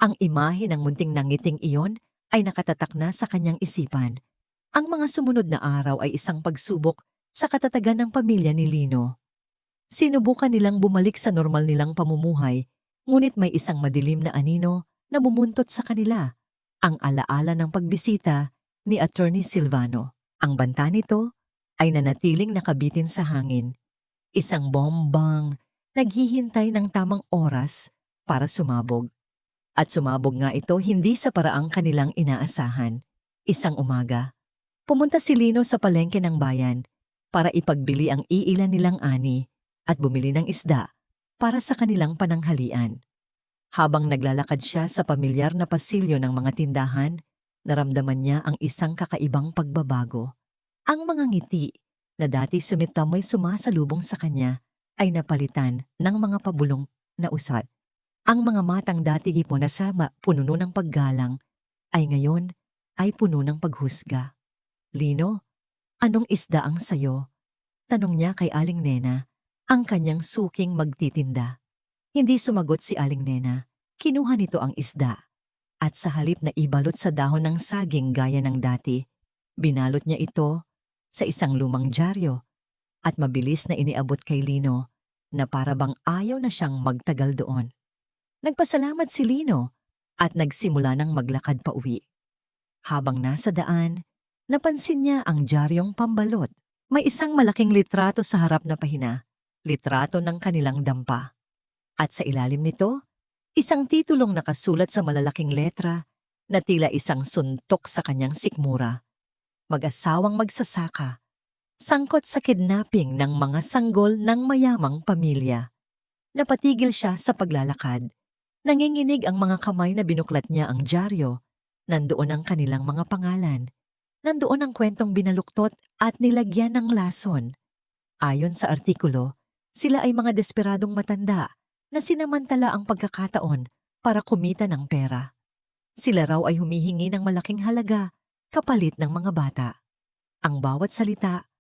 Ang imahe ng munting nangiting iyon ay nakatatak na sa kanyang isipan. Ang mga sumunod na araw ay isang pagsubok sa katatagan ng pamilya ni Lino. Sinubukan nilang bumalik sa normal nilang pamumuhay, ngunit may isang madilim na anino na bumuntot sa kanila, ang alaala ng pagbisita ni Attorney Silvano. Ang banta nito ay nanatiling nakabitin sa hangin. Isang bombang naghihintay ng tamang oras para sumabog. At sumabog nga ito hindi sa paraang kanilang inaasahan. Isang umaga, pumunta si Lino sa palengke ng bayan para ipagbili ang iilan nilang ani at bumili ng isda para sa kanilang pananghalian. Habang naglalakad siya sa pamilyar na pasilyo ng mga tindahan, naramdaman niya ang isang kakaibang pagbabago. Ang mga ngiti na dati sumitamoy sumasalubong sa kanya ay napalitan ng mga pabulong na usad. Ang mga matang dati na puno ng paggalang ay ngayon ay puno ng paghusga. Lino, anong isda ang sayo? Tanong niya kay Aling Nena, ang kanyang suking magtitinda. Hindi sumagot si Aling Nena. Kinuha nito ang isda. At sa halip na ibalot sa dahon ng saging gaya ng dati, binalot niya ito sa isang lumang dyaryo at mabilis na iniabot kay Lino na para bang ayaw na siyang magtagal doon. Nagpasalamat si Lino at nagsimula ng maglakad pa uwi. Habang nasa daan, napansin niya ang dyaryong pambalot. May isang malaking litrato sa harap na pahina, litrato ng kanilang dampa. At sa ilalim nito, isang titulong nakasulat sa malalaking letra na tila isang suntok sa kanyang sikmura. Mag-asawang magsasaka, sangkot sa kidnapping ng mga sanggol ng mayamang pamilya. Napatigil siya sa paglalakad. Nanginginig ang mga kamay na binuklat niya ang dyaryo. Nandoon ang kanilang mga pangalan. Nandoon ang kwentong binaluktot at nilagyan ng lason. Ayon sa artikulo, sila ay mga desperadong matanda na sinamantala ang pagkakataon para kumita ng pera. Sila raw ay humihingi ng malaking halaga kapalit ng mga bata. Ang bawat salita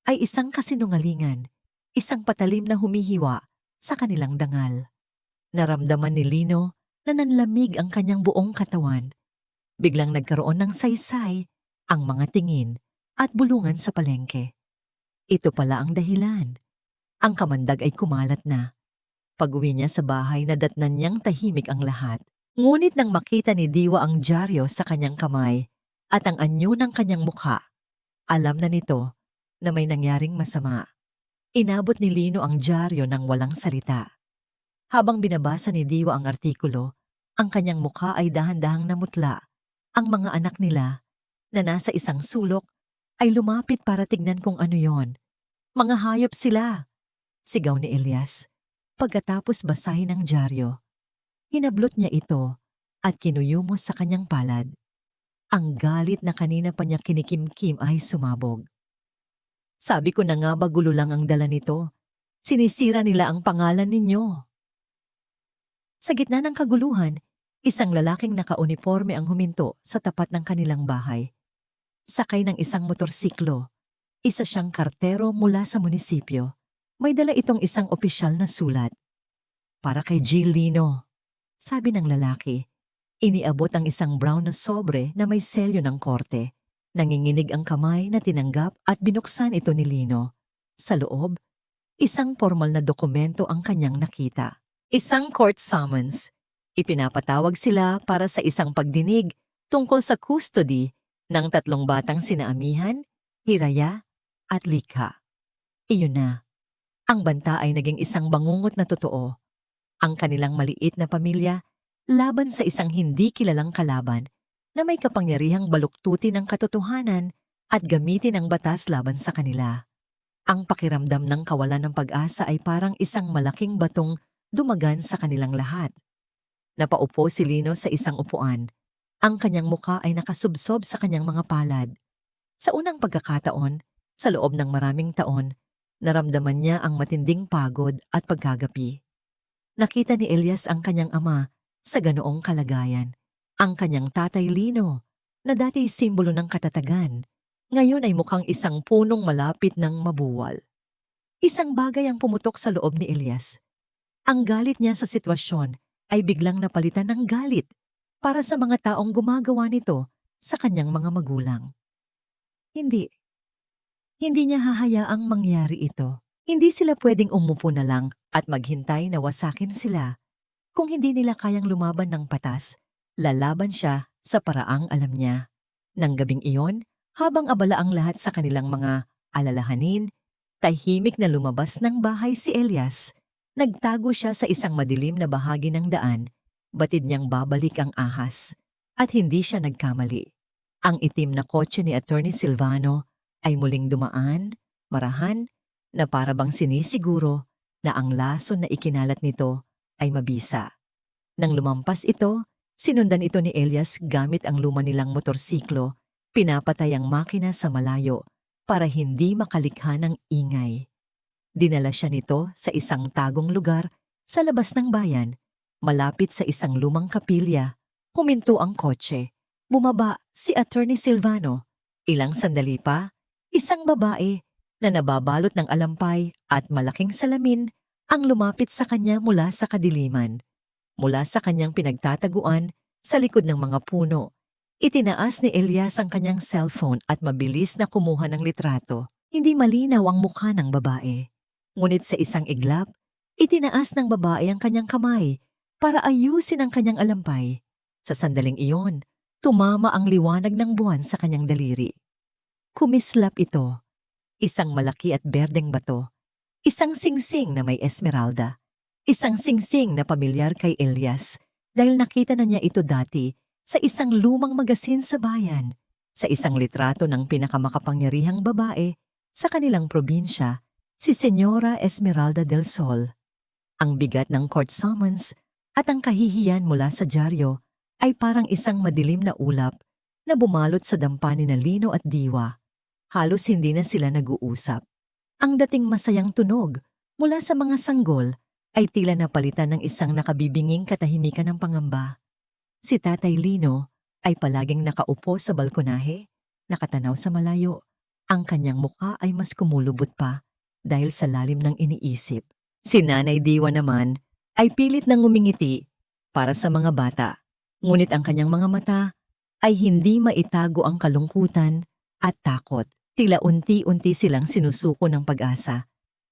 ay isang kasinungalingan, isang patalim na humihiwa sa kanilang dangal. Naramdaman ni Lino na nanlamig ang kanyang buong katawan. Biglang nagkaroon ng saysay ang mga tingin at bulungan sa palengke. Ito pala ang dahilan. Ang kamandag ay kumalat na. Pag-uwi niya sa bahay, nadatnan niyang tahimik ang lahat. Ngunit nang makita ni Diwa ang dyaryo sa kanyang kamay at ang anyo ng kanyang mukha, alam na nito na may nangyaring masama. Inabot ni Lino ang dyaryo ng walang salita. Habang binabasa ni Diwa ang artikulo, ang kanyang mukha ay dahan-dahang namutla. Ang mga anak nila na nasa isang sulok ay lumapit para tignan kung ano yon. Mga hayop sila, sigaw ni Elias pagkatapos basahin ang dyaryo. Hinablot niya ito at kinuyumos sa kanyang palad. Ang galit na kanina pa niya kinikimkim ay sumabog. Sabi ko na nga ba gulo lang ang dala nito. Sinisira nila ang pangalan ninyo. Sa gitna ng kaguluhan, isang lalaking nakauniforme ang huminto sa tapat ng kanilang bahay. Sakay ng isang motorsiklo. Isa siyang kartero mula sa munisipyo. May dala itong isang opisyal na sulat. Para kay Jill Lino, sabi ng lalaki. Iniabot ang isang brown na sobre na may selyo ng korte. Nanginginig ang kamay na tinanggap at binuksan ito ni Lino. Sa loob, isang formal na dokumento ang kanyang nakita. Isang court summons. Ipinapatawag sila para sa isang pagdinig tungkol sa custody ng 3 batang sina Amihan, Hiraya at Likha. Iyon na. Ang banta ay naging isang bangungot na totoo. Ang kanilang maliit na pamilya laban sa isang hindi kilalang kalaban na may kapangyarihang baluktutin ang katotohanan at gamitin ang batas laban sa kanila. Ang pakiramdam ng kawalan ng pag-asa ay parang isang malaking batong dumagan sa kanilang lahat. Napaupo si Lino sa isang upuan. Ang kanyang mukha ay nakasubsob sa kanyang mga palad. Sa unang pagkakataon, sa loob ng maraming taon, naramdaman niya ang matinding pagod at pagkagapi. Nakita ni Elias ang kanyang ama sa ganoong kalagayan. Ang kanyang tatay Lino, na dati simbolo ng katatagan, ngayon ay mukhang isang punong malapit ng mabuwal. Isang bagay ang pumutok sa loob ni Elias. Ang galit niya sa sitwasyon ay biglang napalitan ng galit para sa mga taong gumagawa nito sa kanyang mga magulang. Hindi niya hahayaang mangyari ito. Hindi sila pwedeng umupo na lang at maghintay na wasakin sila. Kung hindi nila kayang lumaban ng patas, lalaban siya sa paraang alam niya. Nang gabing iyon, habang abala ang lahat sa kanilang mga alalahanin, tahimik na lumabas ng bahay si Elias. Nagtago siya sa isang madilim na bahagi ng daan. Batid niyang babalik ang ahas. At hindi siya nagkamali. Ang itim na kotse ni Attorney Silvano ay muling dumaan, marahan, na parabang sinisiguro na ang lason na ikinalat nito ay mabisa. Nang lumampas ito, sinundan ito ni Elias gamit ang luma nilang motorsiklo, pinapatay ang makina sa malayo para hindi makalikha ng ingay. Dinala siya nito sa isang tagong lugar sa labas ng bayan, malapit sa isang lumang kapilya. Huminto ang kotse. Bumaba si Attorney Silvano. Ilang sandali pa, isang babae na nababalot ng alampay at malaking salamin ang lumapit sa kanya mula sa kadiliman. Mula sa kanyang pinagtataguan sa likod ng mga puno, itinaas ni Elias ang kanyang cellphone at mabilis na kumuha ng litrato. Hindi malinaw ang mukha ng babae. Ngunit sa isang iglap, itinaas ng babae ang kanyang kamay para ayusin ang kanyang alampay. Sa sandaling iyon, tumama ang liwanag ng buwan sa kanyang daliri. Kumislap ito. Isang malaki at berdeng bato. Isang singsing na may esmeralda. Isang singsing na pamilyar kay Elias dahil nakita na niya ito dati sa isang lumang magasin sa bayan, sa isang litrato ng pinakamakapangyarihang babae sa kanilang probinsya, si Senyora Esmeralda del Sol. Ang bigat ng court summons at ang kahihiyan mula sa dyaryo ay parang isang madilim na ulap na bumalot sa dampani na Lino at Diwa. Halos hindi na sila nag-uusap. Ang dating masayang tunog mula sa mga sanggol ay tila napalitan ng isang nakabibinging katahimikan ng pangamba. Si Tatay Lino ay palaging nakaupo sa balkonahe, nakatanaw sa malayo. Ang kanyang mukha ay mas kumulubot pa dahil sa lalim ng iniisip. Si Nanay Diwa naman ay pilit nang ngumingiti para sa mga bata. Ngunit ang kanyang mga mata ay hindi maitago ang kalungkutan at takot. Tila unti-unti silang sinusuko ng pag-asa.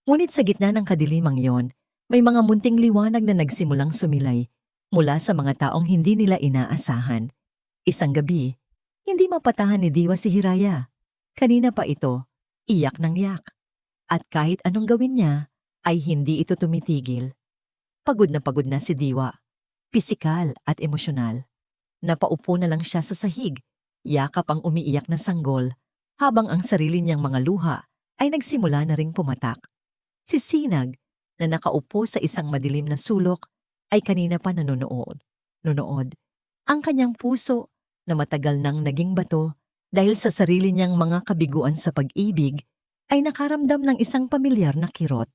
Ngunit sa gitna ng kadilimang yon, may mga munting liwanag na nagsimulang sumilay mula sa mga taong hindi nila inaasahan. Isang gabi, hindi mapatahan ni Diwa si Hiraya. Kanina pa ito, iyak ng yak. At kahit anong gawin niya, ay hindi ito tumitigil. Pagod na si Diwa, pisikal at emosyonal. Napaupo na lang siya sa sahig, yakap ang umiiyak na sanggol, habang ang sarili niyang mga luha ay nagsimula na ring pumatak. Si Sinag, na nakaupo sa isang madilim na sulok, ay kanina pa nanonood. Ang kanyang puso na matagal nang naging bato dahil sa sarili niyang mga kabiguan sa pag-ibig, ay nakaramdam ng isang pamilyar na kirot.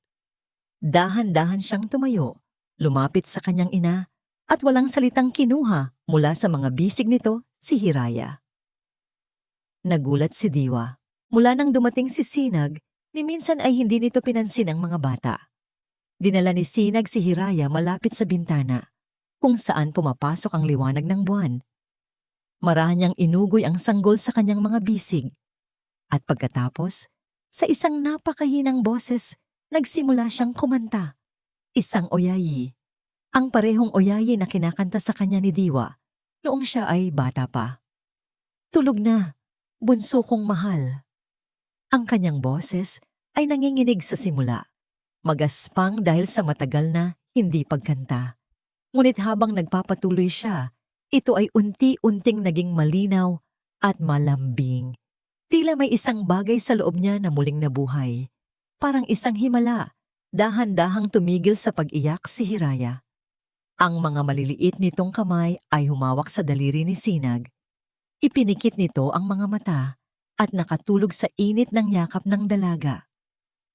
Dahan-dahan siyang tumayo, lumapit sa kanyang ina, at walang salitang kinuha mula sa mga bisig nito si Hiraya. Nagulat si Diwa. Mula nang dumating si Sinag, ni minsan ay hindi nito pinansin ang mga bata. Dinala ni Sinag si Hiraya malapit sa bintana, kung saan pumapasok ang liwanag ng buwan. Marahan niyang inugoy ang sanggol sa kanyang mga bisig. At pagkatapos, sa isang napakahinang boses, nagsimula siyang kumanta. Isang oyayi. Ang parehong oyayi na kinakanta sa kanya ni Diwa noong siya ay bata pa. Tulog na, bunso kong mahal. Ang kanyang boses ay nanginginig sa simula. Magaspang dahil sa matagal na hindi pagkanta. Ngunit habang nagpapatuloy siya, ito ay unti-unting naging malinaw at malambing. Tila may isang bagay sa loob niya na muling nabuhay. Parang isang himala, dahan-dahang tumigil sa pag-iyak si Hiraya. Ang mga maliliit nitong kamay ay humawak sa daliri ni Sinag. Ipinikit nito ang mga mata at nakatulog sa init ng yakap ng dalaga.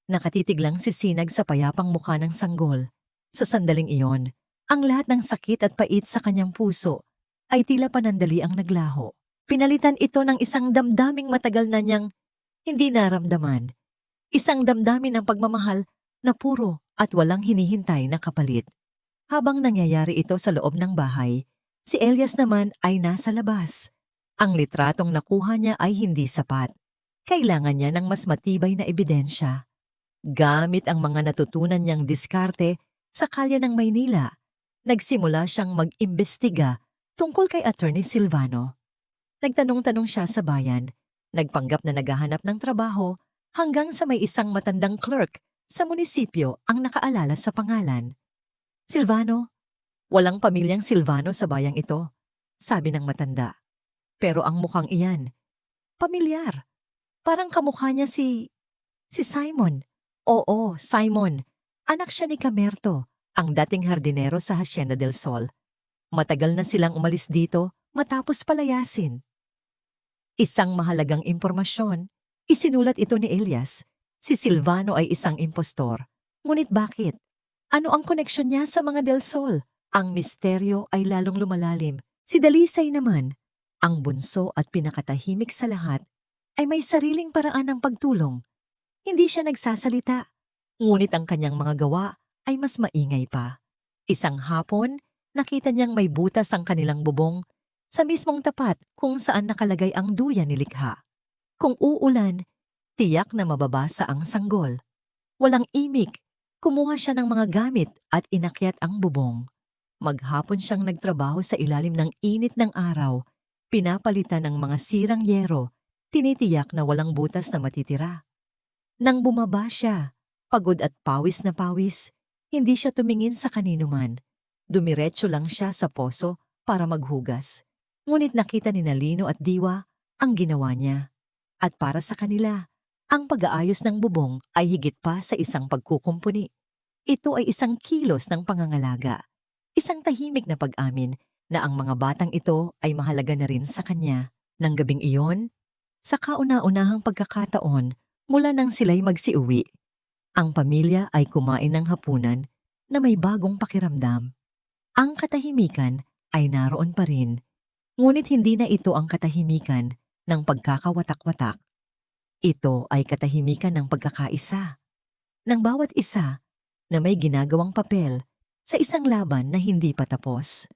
Nakatitig lang si Sinag sa payapang mukha ng sanggol. Sa sandaling iyon, ang lahat ng sakit at pait sa kanyang puso ay tila panandali ang naglaho. Pinalitan ito ng isang damdaming matagal na niyang hindi naramdaman. Isang damdamin ng pagmamahal na puro at walang hinihintay na kapalit. Habang nangyayari ito sa loob ng bahay, si Elias naman ay nasa labas. Ang litratong nakuha niya ay hindi sapat. Kailangan niya ng mas matibay na ebidensya. Gamit ang mga natutunan niyang diskarte sa kalye ng Maynila, nagsimula siyang mag-imbestiga tungkol kay Attorney Silvano. Nagtanong-tanong siya sa bayan, nagpanggap na naghahanap ng trabaho, hanggang sa may isang matandang clerk sa munisipyo ang nakaalala sa pangalan. Silvano? Walang pamilyang Silvano sa bayang ito, sabi ng matanda. Pero ang mukhang iyan, pamilyar. Parang kamukha niya si Simon. Oo, Simon. Anak siya ni Camerto, ang dating hardinero sa Hacienda del Sol. Matagal na silang umalis dito matapos palayasin. Isang mahalagang impormasyon, isinulat ito ni Elias. Si Silvano ay isang impostor. Ngunit bakit? Ano ang koneksyon niya sa mga del Sol? Ang misteryo ay lalong lumalalim. Si Dalisay naman, ang bunso at pinakatahimik sa lahat, ay may sariling paraan ng pagtulong. Hindi siya nagsasalita, ngunit ang kanyang mga gawa ay mas maingay pa. Isang hapon, nakita niyang may butas ang kanilang bubong sa mismong tapat kung saan nakalagay ang duyan ni likha. Kung uulan, tiyak na mababasa ang sanggol. Walang imik, kumuha siya ng mga gamit at inakyat ang bubong. Maghapon siyang nagtrabaho sa ilalim ng init ng araw, pinapalitan ng mga sirang yero, tinitiyak na walang butas na matitira. Nang bumaba siya, pagod at pawis na pawis, hindi siya tumingin sa kanino man. Dumiretso lang siya sa poso para maghugas. Ngunit nakita ni Lino at Diwa ang ginawa niya. At para sa kanila, ang pag-aayos ng bubong ay higit pa sa isang pagkukumpuni. Ito ay isang kilos ng pangangalaga. Isang tahimik na pag-amin na ang mga batang ito ay mahalaga na rin sa kanya. Nang gabing iyon, sa kauna-unahang pagkakataon mula nang sila'y magsiuwi, ang pamilya ay kumain ng hapunan na may bagong pakiramdam. Ang katahimikan ay naroon pa rin, ngunit hindi na ito ang katahimikan ng pagkakawatak-watak. Ito ay katahimikan ng pagkakaisa, ng bawat isa na may ginagawang papel sa isang laban na hindi pa tapos.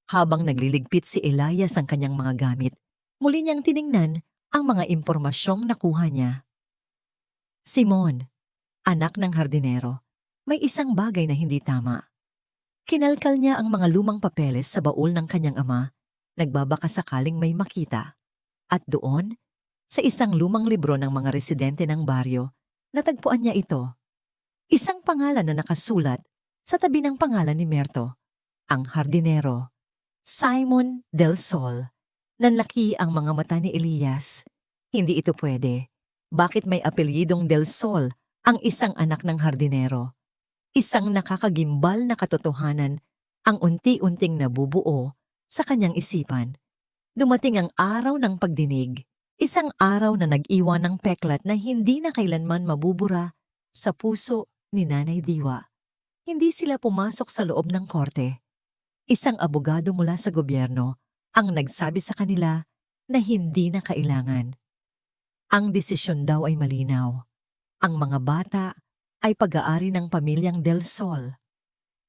Habang nagliligpit si Elias ang kanyang mga gamit, muli niyang tiningnan ang mga impormasyong nakuha niya. Simon, anak ng hardinero, may isang bagay na hindi tama. Kinalkal niya ang mga lumang papeles sa baul ng kanyang ama, nagbabaka sakaling may makita. At doon, sa isang lumang libro ng mga residente ng baryo, natagpuan niya ito. Isang pangalan na nakasulat sa tabi ng pangalan ni Merto, ang hardinero, Simon Del Sol. Nanlaki ang mga mata ni Elias. Hindi ito pwede. Bakit may apelyidong Del Sol ang isang anak ng hardinero? Isang nakakagimbal na katotohanan ang unti-unting nabubuo sa kanyang isipan. Dumating ang araw ng pagdinig, isang araw na nag-iwan ng peklat na hindi na kailanman mabubura sa puso ni Nanay Diwa. Hindi sila pumasok sa loob ng korte. Isang abogado mula sa gobyerno ang nagsabi sa kanila na hindi na kailangan. Ang desisyon daw ay malinaw. Ang mga bata ay pag-aari ng pamilyang Del Sol.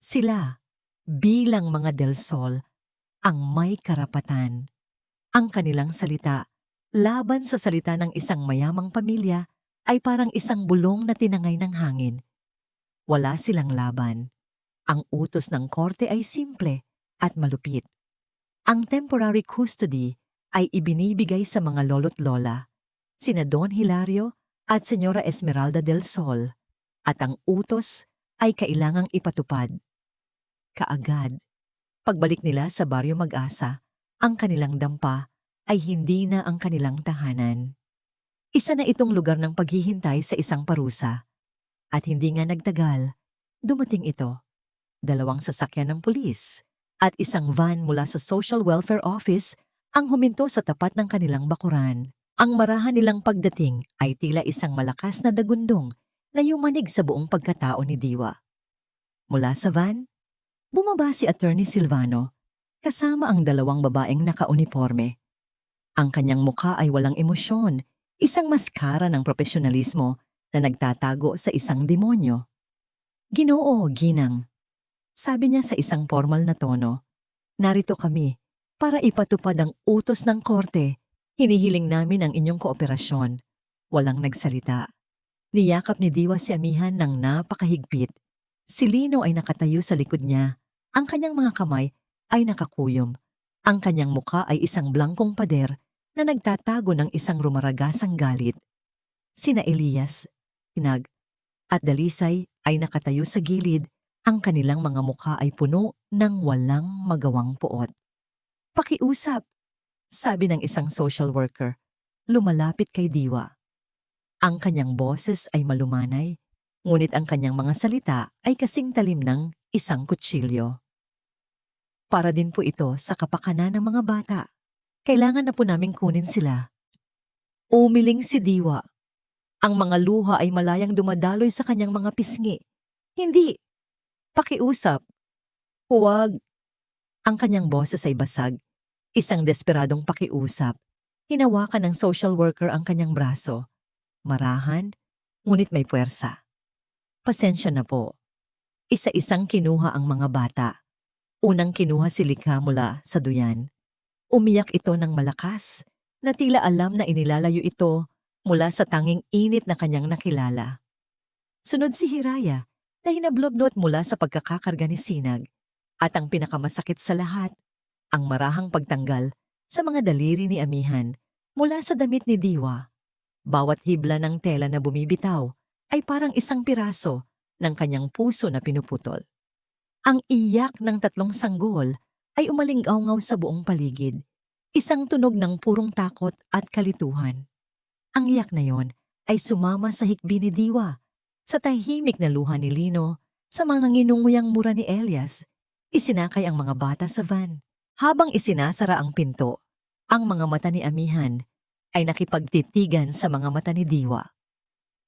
Sila, bilang mga Del Sol, ang may karapatan. Ang kanilang salita, laban sa salita ng isang mayamang pamilya, ay parang isang bulong na tinangay ng hangin. Wala silang laban. Ang utos ng korte ay simple at malupit. Ang temporary custody ay ibinibigay sa mga lolo't lola, sina Don Hilario at Senyora Esmeralda del Sol, at ang utos ay kailangang ipatupad. Kaagad, pagbalik nila sa Baryo Mag-asa, ang kanilang dampa ay hindi na ang kanilang tahanan. Isa na itong lugar ng paghihintay sa isang parusa. At hindi nga nagtagal, dumating ito. 2 sasakyan ng pulis at isang van mula sa Social Welfare Office ang huminto sa tapat ng kanilang bakuran. Ang marahan nilang pagdating ay tila isang malakas na dagundong na yumanig sa buong pagkatao ni Diwa. Mula sa van, bumaba si Attorney Silvano kasama ang 2 babaeng nakauniporme. Ang kanyang mukha ay walang emosyon, isang maskara ng profesionalismo na nagtatago sa isang demonyo. Ginoo, Ginang, sabi niya sa isang formal na tono, narito kami para ipatupad ang utos ng korte. Hinihiling namin ang inyong kooperasyon. Walang nagsalita. Niyakap ni Diwa si amihan ng napakahigpit. Si Lino ay nakatayo sa likod niya. Ang kanyang mga kamay ay nakakuyom. Ang kanyang mukha ay isang blangkong pader na nagtatago ng isang rumaragasang galit. Sina Elias, Tinag, at Dalisay ay nakatayo sa gilid. Ang kanilang mga mukha ay puno ng walang magawang puot. Pakiusap, sabi ng isang social worker, lumalapit kay Diwa. Ang kanyang boses ay malumanay, ngunit ang kanyang mga salita ay kasing talim ng isang kutsilyo. Para din po ito sa kapakanan ng mga bata. Kailangan na po naming kunin sila. Umiling si Diwa. Ang mga luha ay malayang dumadaloy sa kanyang mga pisngi. Hindi. Pakiusap. Huwag. Ang kanyang boses ay basag. Isang desperadong pakiusap. Hinawakan ng social worker ang kanyang braso. Marahan, ngunit may puwersa. Pasensya na po. Isa-isang kinuha ang mga bata. Unang kinuha si Likha mula sa duyan. Umiyak ito ng malakas, na tila alam na inilalayo ito mula sa tanging init na kanyang nakilala. Sunod si Hiraya, na hinablobdot mula sa pagkakakarga ni Sinag, at ang pinakamasakit sa lahat, ang marahang pagtanggal sa mga daliri ni amihan mula sa damit ni Diwa. Bawat hibla ng tela na bumibitaw ay parang isang piraso ng kanyang puso na pinuputol. Ang iyak ng 3 sanggol ay umalingaw-ngaw sa buong paligid. Isang tunog ng purong takot at kalituhan. Ang iyak na yon ay sumama sa hikbi ni Diwa, sa tahimik na luha ni Lino, sa mga nginunguyang mura ni Elias. Isinakay ang mga bata sa van. Habang isinasara ang pinto, ang mga mata ni Amihan ay nakipagtitigan sa mga mata ni Diwa.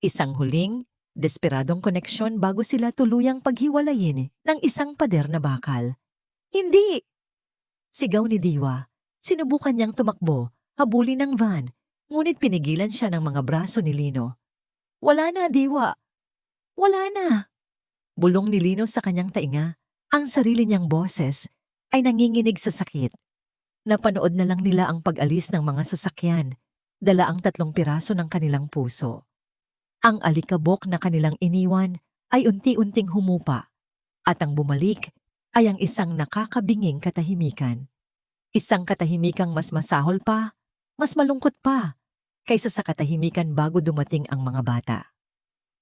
Isang huling, desperadong koneksyon bago sila tuluyang paghiwalayin ng isang pader na bakal. Hindi! Sigaw ni Diwa. Sinubukan niyang tumakbo, habulin ng van, ngunit pinigilan siya ng mga braso ni Lino. Wala na, Diwa! Wala na! Bulong ni Lino sa kanyang tainga. Ang sarili niyang boses ay nanginginig sa sakit. Napanood na lang nila ang pag-alis ng mga sasakyan, dala ang 3 piraso ng kanilang puso. Ang alikabok na kanilang iniwan ay unti-unting humupa, at ang bumalik ay ang isang nakakabinging katahimikan. Isang katahimikang mas masahol pa, mas malungkot pa, kaysa sa katahimikan bago dumating ang mga bata.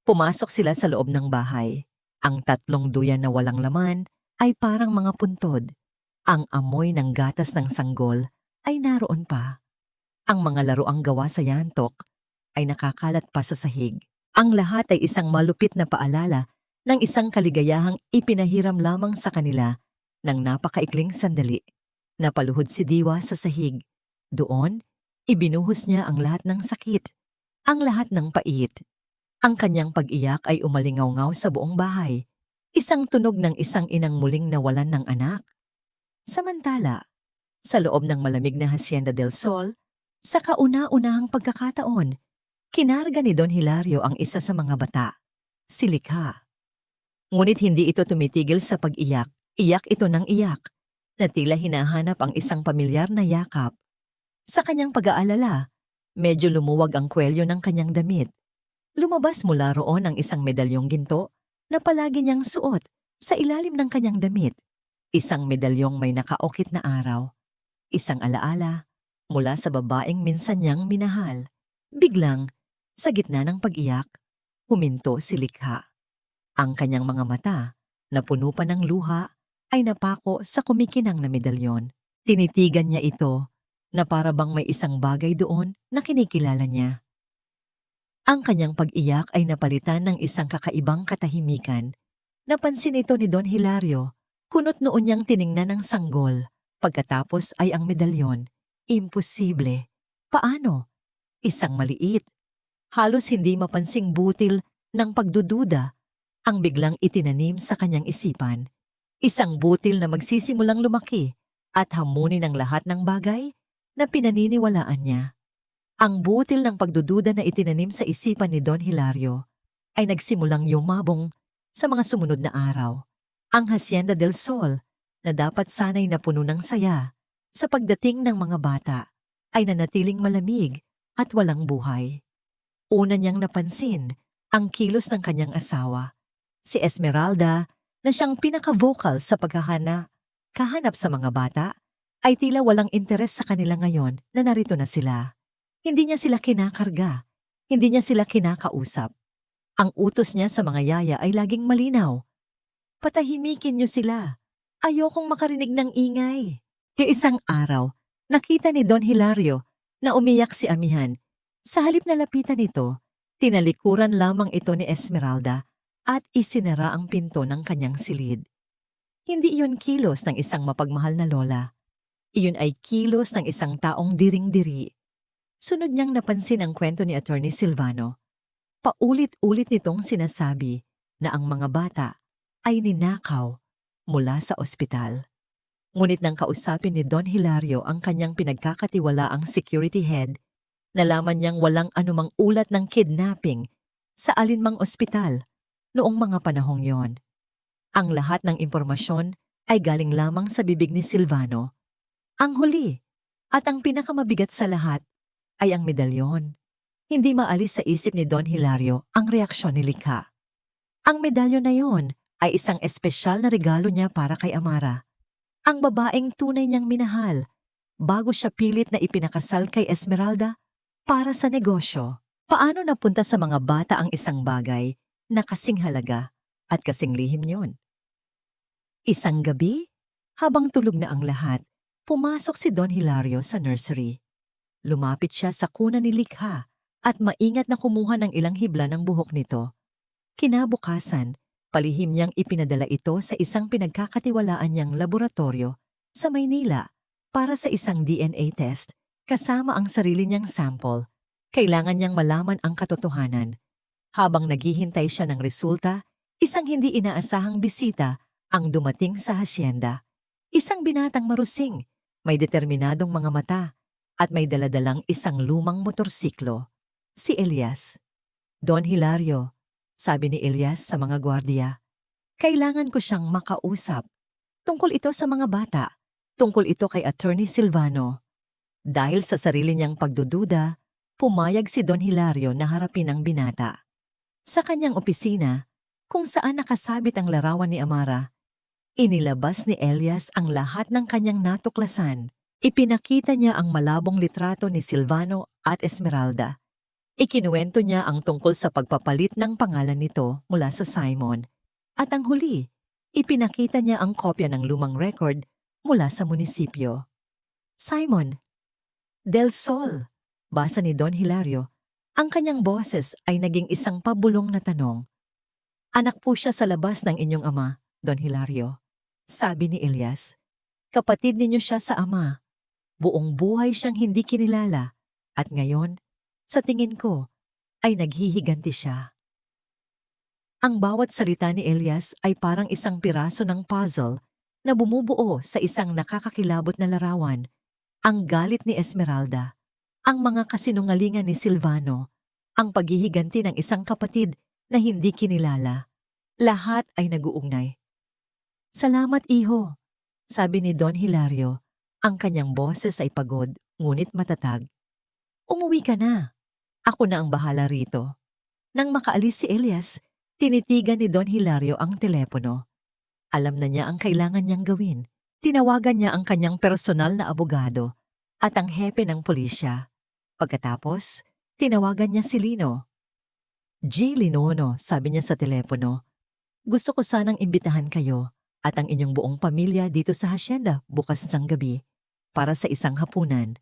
Pumasok sila sa loob ng bahay. Ang 3 duyan na walang laman ay parang mga puntod. Ang amoy ng gatas ng sanggol ay naroon pa. Ang mga laruang gawa sa yantok ay nakakalat pa sa sahig. Ang lahat ay isang malupit na paalala ng isang kaligayahang ipinahiram lamang sa kanila ng napakaikling sandali. Napaluhod si Diwa sa sahig. Doon, ibinuhos niya ang lahat ng sakit, ang lahat ng pait. Ang kanyang pag-iyak ay umalingaw-ngaw sa buong bahay. Isang tunog ng isang inang muling nawalan ng anak. Samantala, sa loob ng malamig na Hacienda del Sol, sa kauna-unahang pagkakataon, kinarga ni Don Hilario ang isa sa mga bata, si Likha. Ngunit hindi ito tumitigil sa pag-iyak. Iyak ito ng iyak, na tila hinahanap ang isang pamilyar na yakap. Sa kanyang pag-aalala, medyo lumuwag ang kwelyo ng kanyang damit. Lumabas mula roon ang isang medalyong ginto na palagi niyang suot sa ilalim ng kanyang damit. Isang medalyong may nakaukit na araw. Isang alaala mula sa babaeng minsan niyang minahal. Biglang, sa gitna ng pag-iyak, huminto si Likha. Ang kanyang mga mata, na puno pa ng luha, ay napako sa kumikinang na medalyon. Tinitigan niya ito na para bang may isang bagay doon na kinikilala niya. Ang kanyang pag-iyak ay napalitan ng isang kakaibang katahimikan. Napansin ito ni Don Hilario. Kunot noon niyang tiningnan ng sanggol. Pagkatapos ay ang medalyon. Imposible. Paano? Isang maliit, halos hindi mapansing butil ng pagdududa ang biglang itinanim sa kanyang isipan. Isang butil na magsisimulang lumaki at hamunin ang lahat ng bagay na pinaniniwalaan niya. Ang butil ng pagdududa na itinanim sa isipan ni Don Hilario ay nagsimulang yumabong sa mga sumunod na araw. Ang Hacienda del Sol, na dapat sanay na puno ng saya, sa pagdating ng mga bata, ay nanatiling malamig at walang buhay. Una niyang napansin ang kilos ng kanyang asawa, si Esmeralda, na siyang pinaka-vocal sa kahanap sa mga bata, ay tila walang interes sa kanila ngayon na narito na sila. Hindi niya sila kinakarga, hindi niya sila kinakausap. Ang utos niya sa mga yaya ay laging malinaw. Patahimikin niyo sila. Ayokong makarinig ng ingay. Yung isang araw, nakita ni Don Hilario na umiyak si Amihan. Sa halip na lapitan nito, tinalikuran lamang ito ni Esmeralda at isinara ang pinto ng kanyang silid. Hindi iyon kilos ng isang mapagmahal na lola. Iyon ay kilos ng isang taong diring-diri. Sunod niyang napansin ang kwento ni Attorney Silvano. Paulit-ulit nitong sinasabi na ang mga bata ay ninakaw mula sa ospital. Ngunit nang kausapin ni Don Hilario ang kanyang pinagkakatiwalaang security head, nalaman niyang walang anumang ulat ng kidnapping sa alinmang ospital noong mga panahong yon. Ang lahat ng impormasyon ay galing lamang sa bibig ni Silvano. Ang huli at ang pinakamabigat sa lahat ay ang medalyon. Hindi maalis sa isip ni Don Hilario ang reaksyon ni Likha. Ang medalyon na yon ay isang espesyal na regalo niya para kay Amara, ang babaeng tunay niyang minahal, bago siya pilit na ipinakasal kay Esmeralda para sa negosyo. Paano napunta sa mga bata ang isang bagay na kasing halaga at kasing lihim yon? Isang gabi, habang tulog na ang lahat, Pumasok si Don Hilario sa nursery. Lumapit siya sa kuna ni Likha at maingat na kumuha ng ilang hibla ng buhok nito. Kinabukasan, palihim niyang ipinadala ito sa isang pinagkakatiwalaan niyang laboratorio sa Maynila para sa isang DNA test kasama ang sarili niyang sample. Kailangan niyang malaman ang katotohanan. Habang naghihintay siya ng resulta, isang hindi inaasahang bisita ang dumating sa hasyenda. Isang binatang marusing, may determinadong mga mata, at may daladalang isang lumang motorsiklo. Si Elias. Don Hilario, sabi ni Elias sa mga gwardiya. Kailangan ko siyang makausap. Tungkol ito sa mga bata. Tungkol ito kay Attorney Silvano. Dahil sa sarili niyang pagdududa, pumayag si Don Hilario na harapin ang binata. Sa kanyang opisina, kung saan nakasabit ang larawan ni Amara, inilabas ni Elias ang lahat ng kanyang natuklasan. Ipinakita niya ang malabong litrato ni Silvano at Esmeralda. Ikinuwento niya ang tungkol sa pagpapalit ng pangalan nito mula sa Simon. At ang huli, ipinakita niya ang kopya ng lumang record mula sa munisipyo. Simon Del Sol, basa ni Don Hilario. Ang kanyang boses ay naging isang pabulong na tanong. Anak po siya sa labas ng inyong ama, Don Hilario. Sabi ni Elias. Kapatid ninyo siya sa ama. Buong buhay siyang hindi kinilala. At ngayon, sa tingin ko, ay naghihiganti siya. Ang bawat salita ni Elias ay parang isang piraso ng puzzle na bumubuo sa isang nakakakilabot na larawan. Ang galit ni Esmeralda, ang mga kasinungalingan ni Silvano, ang paghihiganti ng isang kapatid na hindi kinilala. Lahat ay naguugnay. Salamat, iho, sabi ni Don Hilario. Ang kanyang boses ay pagod, ngunit matatag. Umuwi ka na. Ako na ang bahala rito. Nang makaalis si Elias, tinitigan ni Don Hilario ang telepono. Alam na niya ang kailangan niyang gawin. Tinawagan niya ang kanyang personal na abogado at ang hepe ng pulisya. Pagkatapos, tinawagan niya si Lino. G. Linono, sabi niya sa telepono. Gusto ko sanang imbitahan kayo at ang inyong buong pamilya dito sa hasyenda bukas ng gabi para sa isang hapunan.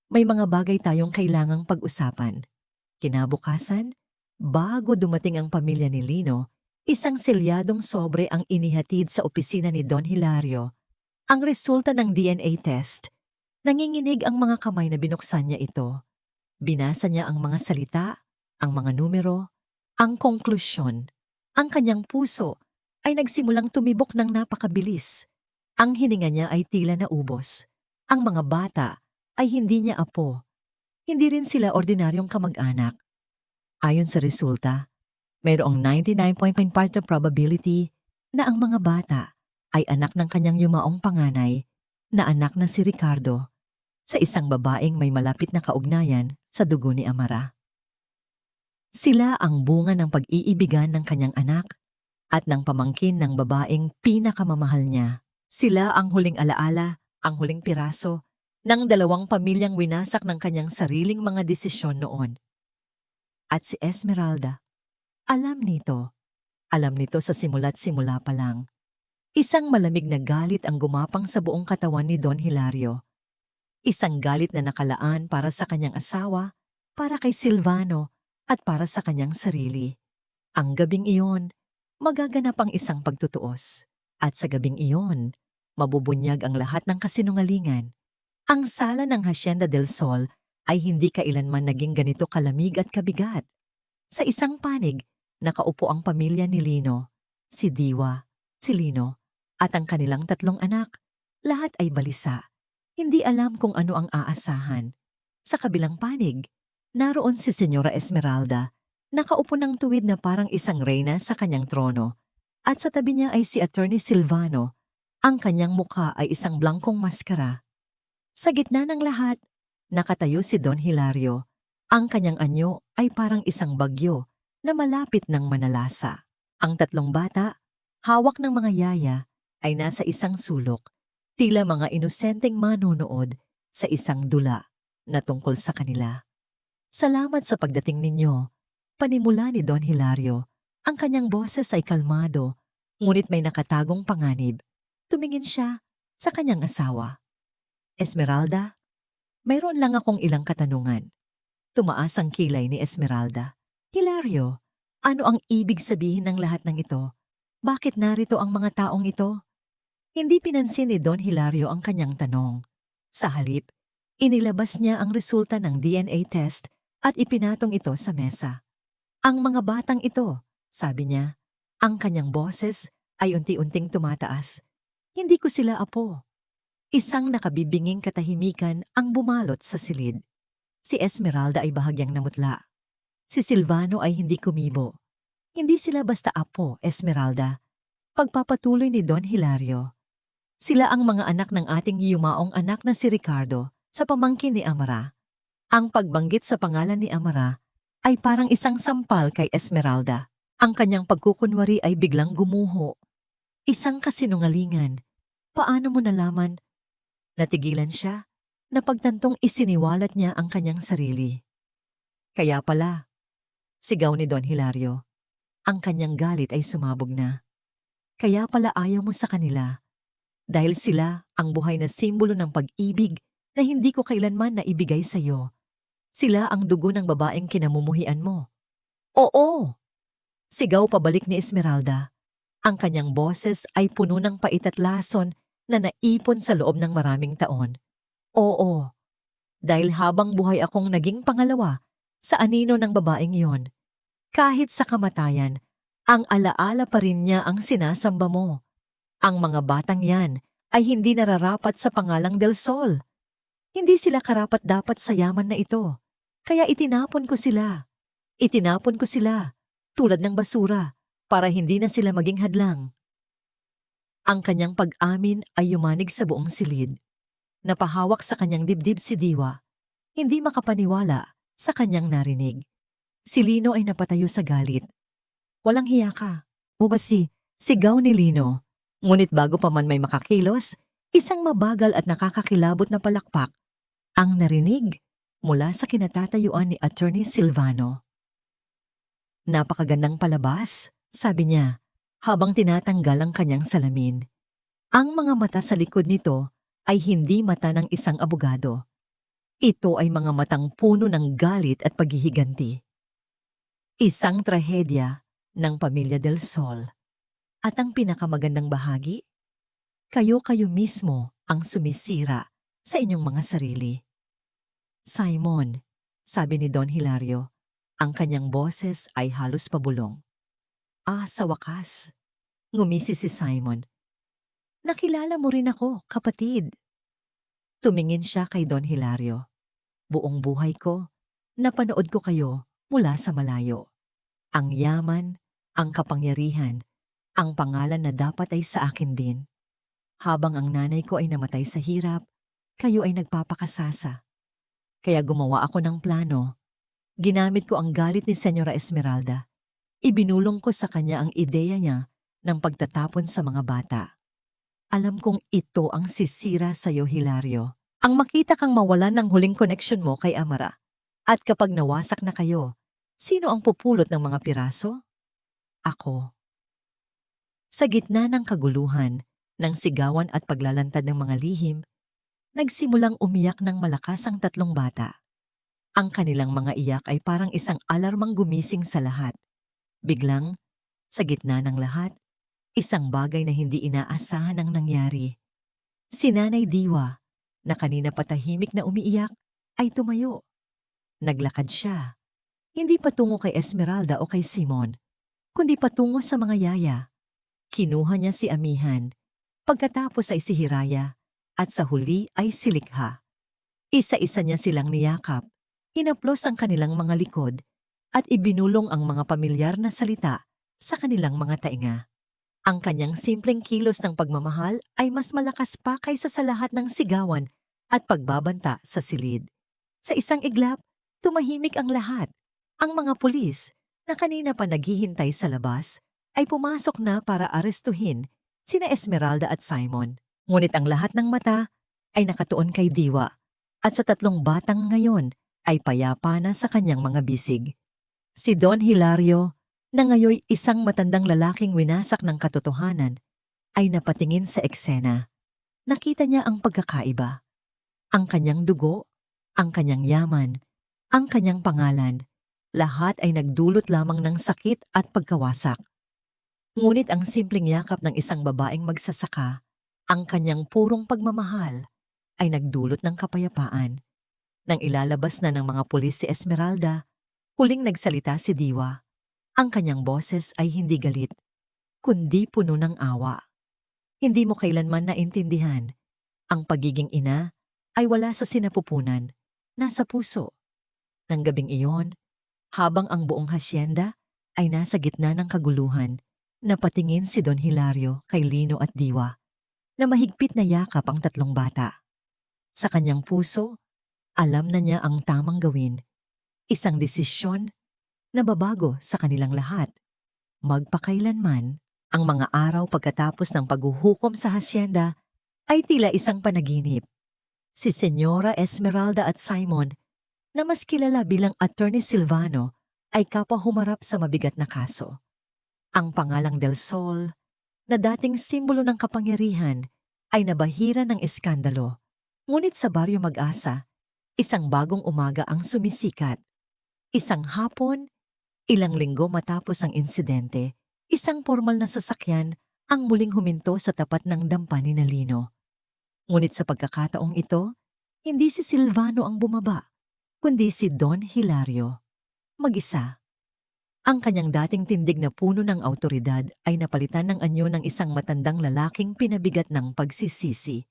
May mga bagay tayong kailangang pag-usapan. Kinabukasan, bago dumating ang pamilya ni Lino, isang selyadong sobre ang inihatid sa opisina ni Don Hilario. Ang resulta ng DNA test. Nanginginig ang mga kamay na binuksan niya ito. Binasa niya ang mga salita, ang mga numero, ang konklusyon. Ang kanyang puso ay nagsimulang tumibok ng napakabilis. Ang hininga niya ay tila naubos. Ang mga bata ay hindi niya apo. Hindi rin sila ordinaryong kamag-anak. Ayon sa resulta, mayroong 99.9% probability na ang mga bata ay anak ng kanyang yumaong panganay na anak na si Ricardo sa isang babaeng may malapit na kaugnayan sa dugo ni Amara. Sila ang bunga ng pag-iibigan ng kanyang anak at ng pamangkin ng babaeng pinakamamahal niya. Sila ang huling alaala, ang huling piraso ng dalawang pamilyang winasak ng kanyang sariling mga desisyon noon. At si Esmeralda, alam nito. Alam nito sa simula't simula pa lang. Isang malamig na galit ang gumapang sa buong katawan ni Don Hilario. Isang galit na nakalaan para sa kanyang asawa, para kay Silvano, at para sa kanyang sarili. Ang gabing iyon, magaganap ang isang pagtutuos. At sa gabing iyon, mabubunyag ang lahat ng kasinungalingan. Ang sala ng Hacienda del Sol ay hindi kailanman naging ganito kalamig at kabigat. Sa isang panig, nakaupo ang pamilya ni Lino, si Diwa, si Lino, at ang kanilang tatlong anak. Lahat ay balisa. Hindi alam kung ano ang aasahan. Sa kabilang panig, naroon si Senyora Esmeralda, nakaupo ng tuwid na parang isang reyna sa kanyang trono. At sa tabi niya ay si Attorney Silvano. Ang kanyang mukha ay isang blangkong maskara. Sa gitna ng lahat, nakatayo si Don Hilario. Ang kanyang anyo ay parang isang bagyo na malapit ng manalasa. Ang tatlong bata, hawak ng mga yaya, ay nasa isang sulok, tila mga inosenteng manonood sa isang dula na tungkol sa kanila. Salamat sa pagdating ninyo, panimula ni Don Hilario. Ang kanyang boses ay kalmado, ngunit may nakatagong panganib. Tumingin siya sa kanyang asawa. Esmeralda, mayroon lang akong ilang katanungan. Tumaas ang kilay ni Esmeralda. Hilario, ano ang ibig sabihin ng lahat ng ito? Bakit narito ang mga taong ito? Hindi pinansin ni Don Hilario ang kanyang tanong. Sa halip, inilabas niya ang resulta ng DNA test at ipinatong ito sa mesa. Ang mga batang ito, sabi niya, ang kanyang boses ay unti-unting tumataas. Hindi ko sila apo. Isang nakabibinging katahimikan ang bumalot sa silid. Si Esmeralda ay bahagyang namutla. Si Silvano ay hindi kumibo. Hindi sila basta apo, Esmeralda. Pagpapatuloy ni Don Hilario. Sila ang mga anak ng ating yumaong anak na si Ricardo sa pamangkin ni Amara. Ang pagbanggit sa pangalan ni Amara ay parang isang sampal kay Esmeralda. Ang kanyang pagkukunwari ay biglang gumuho. Isang kasinungalingan. Paano mo nalaman? Natigilan siya na pagtantong isiniwalat niya ang kanyang sarili. Kaya pala, sigaw ni Don Hilario, ang kanyang galit ay sumabog na. Kaya pala ayaw mo sa kanila. Dahil sila ang buhay na simbolo ng pag-ibig na hindi ko kailanman naibigay sa iyo. Sila ang dugo ng babaeng kinamumuhian mo. Oo! Sigaw pabalik ni Esmeralda. Ang kanyang boses ay puno ng pait at lason na naipon sa loob ng maraming taon. Oo, dahil habang buhay akong naging pangalawa sa anino ng babaeng yon. Kahit sa kamatayan, ang alaala pa rin niya ang sinasamba mo. Ang mga batang yan ay hindi nararapat sa pangalang Del Sol. Hindi sila karapat-dapat sa yaman na ito. Kaya itinapon ko sila. Itinapon ko sila, tulad ng basura, para hindi na sila maging hadlang. Ang kanyang pag-amin ay yumanig sa buong silid. Napahawak sa kanyang dibdib si Diwa. Hindi makapaniwala sa kanyang narinig. Si Lino ay napatayo sa galit. Walang hiya ka. O ba sigaw ni Lino. Ngunit bago pa man may makakilos, isang mabagal at nakakakilabot na palakpak ang narinig mula sa kinatatayuan ni Attorney Silvano. Napakagandang palabas, sabi niya, habang tinatanggal ang kanyang salamin. Ang mga mata sa likod nito ay hindi mata ng isang abogado. Ito ay mga matang puno ng galit at paghihiganti. Isang trahedya ng pamilya Del Sol. At ang pinakamagandang bahagi, kayo mismo ang sumisira sa inyong mga sarili. Simon, sabi ni Don Hilario, ang kanyang boses ay halos pabulong. Sa wakas, ngumisi si Simon. Nakilala mo rin ako, kapatid. Tumingin siya kay Don Hilario. Buong buhay ko, napanood ko kayo mula sa malayo. Ang yaman, ang kapangyarihan, ang pangalan na dapat ay sa akin din. Habang ang nanay ko ay namatay sa hirap, kayo ay nagpapakasasa. Kaya gumawa ako ng plano. Ginamit ko ang galit ni Senyora Esmeralda. Ibinulong ko sa kanya ang ideya niya ng pagtatapon sa mga bata. Alam kong ito ang sisira sa iyo, Hilario. Ang makita kang mawalan ng huling connection mo kay Amara. At kapag nawasak na kayo, sino ang pupulot ng mga piraso? Ako. Sa gitna ng kaguluhan, ng sigawan at paglalantad ng mga lihim, nagsimulang umiyak ng malakas ang tatlong bata. Ang kanilang mga iyak ay parang isang alarmang gumising sa lahat. Biglang, sa gitna ng lahat, isang bagay na hindi inaasahan ang nangyari. Si Nanay Diwa, na kanina patahimik na umiiyak, ay tumayo. Naglakad siya. Hindi patungo kay Esmeralda o kay Simon, kundi patungo sa mga yaya. Kinuha niya si Amihan, pagkatapos ay si Hiraya, at sa huli ay si Likha. Isa-isa niya silang niyakap, hinaplos ang kanilang mga likod, at ibinulong ang mga pamilyar na salita sa kanilang mga tainga. Ang kanyang simpleng kilos ng pagmamahal ay mas malakas pa kaysa sa lahat ng sigawan at pagbabanta sa silid. Sa isang iglap, tumahimik ang lahat. Ang mga pulis, na kanina pa naghihintay sa labas, ay pumasok na para arestuhin sina Esmeralda at Simon. Ngunit ang lahat ng mata ay nakatuon kay Diwa, at sa tatlong batang ngayon ay payapa na sa kanyang mga bisig. Si Don Hilario, na ngayoy isang matandang lalaking winasak ng katotohanan, ay napatingin sa eksena. Nakita niya ang pagkakaiba. Ang kanyang dugo, ang kanyang yaman, ang kanyang pangalan, lahat ay nagdulot lamang ng sakit at pagkawasak. Ngunit ang simpleng yakap ng isang babaeng magsasaka, ang kanyang purong pagmamahal, ay nagdulot ng kapayapaan. Nang ilalabas na ng mga pulis si Esmeralda, huling nagsalita si Diwa. Ang kanyang boses ay hindi galit, kundi puno ng awa. Hindi mo kailanman naintindihan. Ang pagiging ina ay wala sa sinapupunan, nasa puso. Nang gabing iyon, habang ang buong hasyenda ay nasa gitna ng kaguluhan, napatingin si Don Hilario kay Lino at Diwa na mahigpit na yakap ang tatlong bata. Sa kanyang puso, alam na niya ang tamang gawin, isang desisyon na babago sa kanilang lahat. Magpakailanman, ang mga araw pagkatapos ng paghuhukom sa hasyenda ay tila isang panaginip. Si Senyora Esmeralda at Simon, na mas kilala bilang Attorney Silvano, ay kapahumarap sa mabigat na kaso. Ang pangalang Del Sol, na dating simbolo ng kapangyarihan, ay nabahira ng eskandalo. Ngunit sa Baryo Mag-asa, isang bagong umaga ang sumisikat. Isang hapon, ilang linggo matapos ang insidente, isang formal na sasakyan ang muling huminto sa tapat ng dampa ni Lino. Ngunit sa pagkakataong ito, hindi si Silvano ang bumaba, kundi si Don Hilario. Mag-isa. Ang kanyang dating tindig na puno ng awtoridad ay napalitan ng anyo ng isang matandang lalaking pinabigat ng pagsisisi.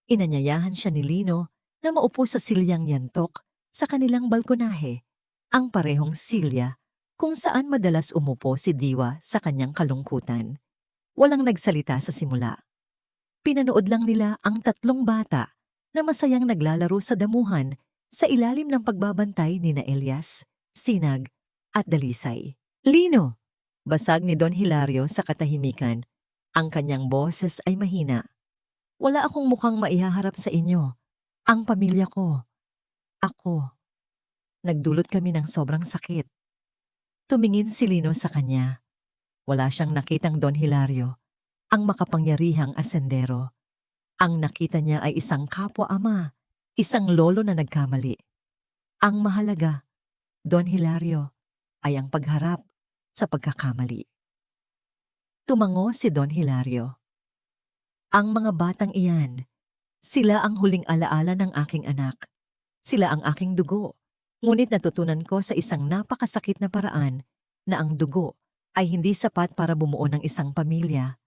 Inanyayahan siya ni Lino na maupo sa silyang yantok sa kanilang balkonahe, ang parehong silya kung saan madalas umupo si Diwa sa kanyang kalungkutan. Walang nagsalita sa simula. Pinanood lang nila ang tatlong bata na masayang naglalaro sa damuhan sa ilalim ng pagbabantay ni na Elias, Sinag at Dalisay. Lino! Basag ni Don Hilario sa katahimikan. Ang kanyang boses ay mahina. Wala akong mukhang maihaharap sa inyo. Ang pamilya ko. Ako. Nagdulot kami ng sobrang sakit. Tumingin si Lino sa kanya. Wala siyang nakitang Don Hilario, ang makapangyarihang asendero. Ang nakita niya ay isang kapwa-ama, isang lolo na nagkamali. Ang mahalaga, Don Hilario, ay ang pagharap sa pagkakamali. Tumango si Don Hilario. Ang mga batang iyan, sila ang huling alaala ng aking anak. Sila ang aking dugo. Ngunit natutunan ko sa isang napakasakit na paraan na ang dugo ay hindi sapat para bumuo ng isang pamilya.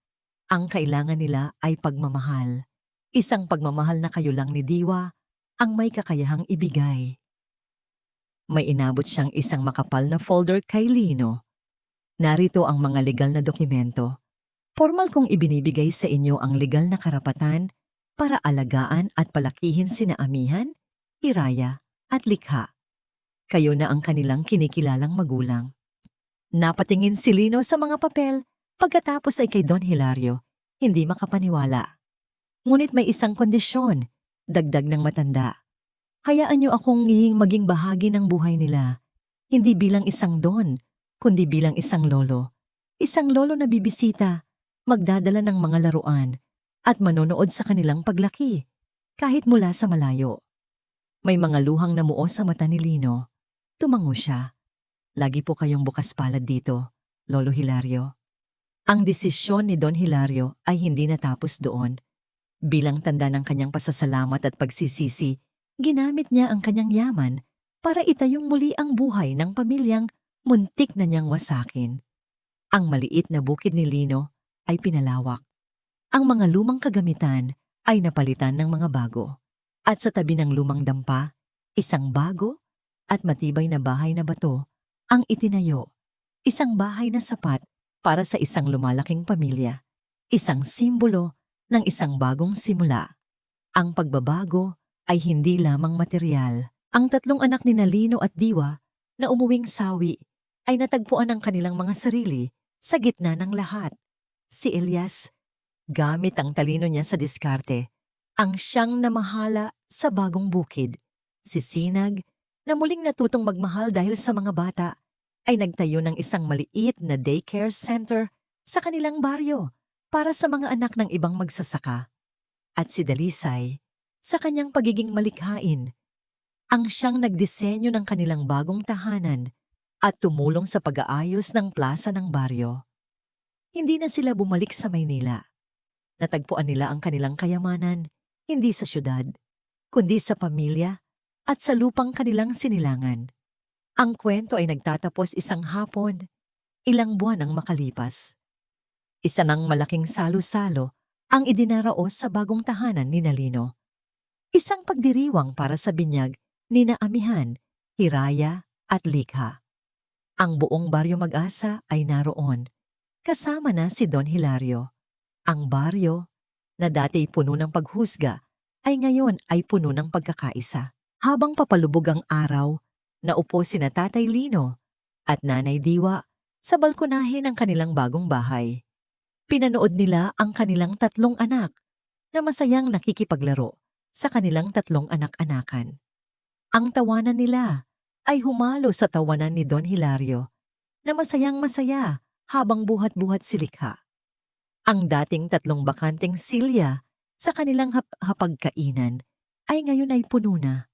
Ang kailangan nila ay pagmamahal. Isang pagmamahal na kayo lang ni Diwa ang may kakayahang ibigay. May inabot siyang isang makapal na folder kay Lino. Narito ang mga legal na dokumento. Formal kong ibinibigay sa inyo ang legal na karapatan para alagaan at palakihin sina Amihan, Hiraya at Likha. Kayo na ang kanilang kinikilalang magulang. Napatingin si Lino sa mga papel pagkatapos ay kay Don Hilario, hindi makapaniwala. Ngunit may isang kondisyon, dagdag ng matanda. Hayaan niyo akong maging bahagi ng buhay nila, hindi bilang isang don, kundi bilang isang lolo. Isang lolo na bibisita, magdadala ng mga laruan, at manonood sa kanilang paglaki, kahit mula sa malayo. May mga luhang namuo sa mata ni Lino. Tumango siya. Lagi po kayong bukas palad dito, Lolo Hilario. Ang desisyon ni Don Hilario ay hindi natapos doon. Bilang tanda ng kanyang pasasalamat at pagsisisi, ginamit niya ang kanyang yaman para itayong muli ang buhay ng pamilyang muntik na niyang wasakin. Ang maliit na bukid ni Lino ay pinalawak. Ang mga lumang kagamitan ay napalitan ng mga bago. At sa tabi ng lumang dampa, isang bago at matibay na bahay na bato ang itinayo. Isang bahay na sapat para sa isang lumalaking pamilya. Isang simbolo ng isang bagong simula. Ang pagbabago ay hindi lamang material. Ang tatlong anak ni Lino at Diwa na umuwing sawi ay natagpuan ang kanilang mga sarili sa gitna ng lahat. Si Elias, gamit ang talino niya sa diskarte, ang siyang namahala sa bagong bukid. Si Sinag, na muling natutong magmahal dahil sa mga bata, ay nagtayo ng isang maliit na daycare center sa kanilang baryo para sa mga anak ng ibang magsasaka. At si Dalisay, sa kanyang pagiging malikhain. Ang siyang nagdisenyo ng kanilang bagong tahanan at tumulong sa pag-aayos ng plaza ng baryo. Hindi na sila bumalik sa Maynila. Natagpuan nila ang kanilang kayamanan, hindi sa syudad, kundi sa pamilya at sa lupang kanilang sinilangan. Ang kwento ay nagtatapos isang hapon, ilang buwan ang makalipas. Isa ng malaking salo-salo ang idinaraos sa bagong tahanan ni Nalino. Isang pagdiriwang para sa binyag ni Amihan, Hiraya at Likha. Ang buong baryo Mag-asa ay naroon, kasama na si Don Hilario. Ang baryo, na dati puno ng paghusga, ay ngayon ay puno ng pagkakaisa. Habang papalubog ang araw, naupo sina Tatay Lino at Nanay Diwa sa balkonahe ng kanilang bagong bahay. Pinanood nila ang kanilang tatlong anak na masayang nakikipaglaro sa kanilang tatlong anak-anakan. Ang tawanan nila ay humalo sa tawanan ni Don Hilario na masayang-masaya habang buhat-buhat si Likha. Ang dating tatlong bakanteng silya sa kanilang hapagkainan ay ngayon ay puno na.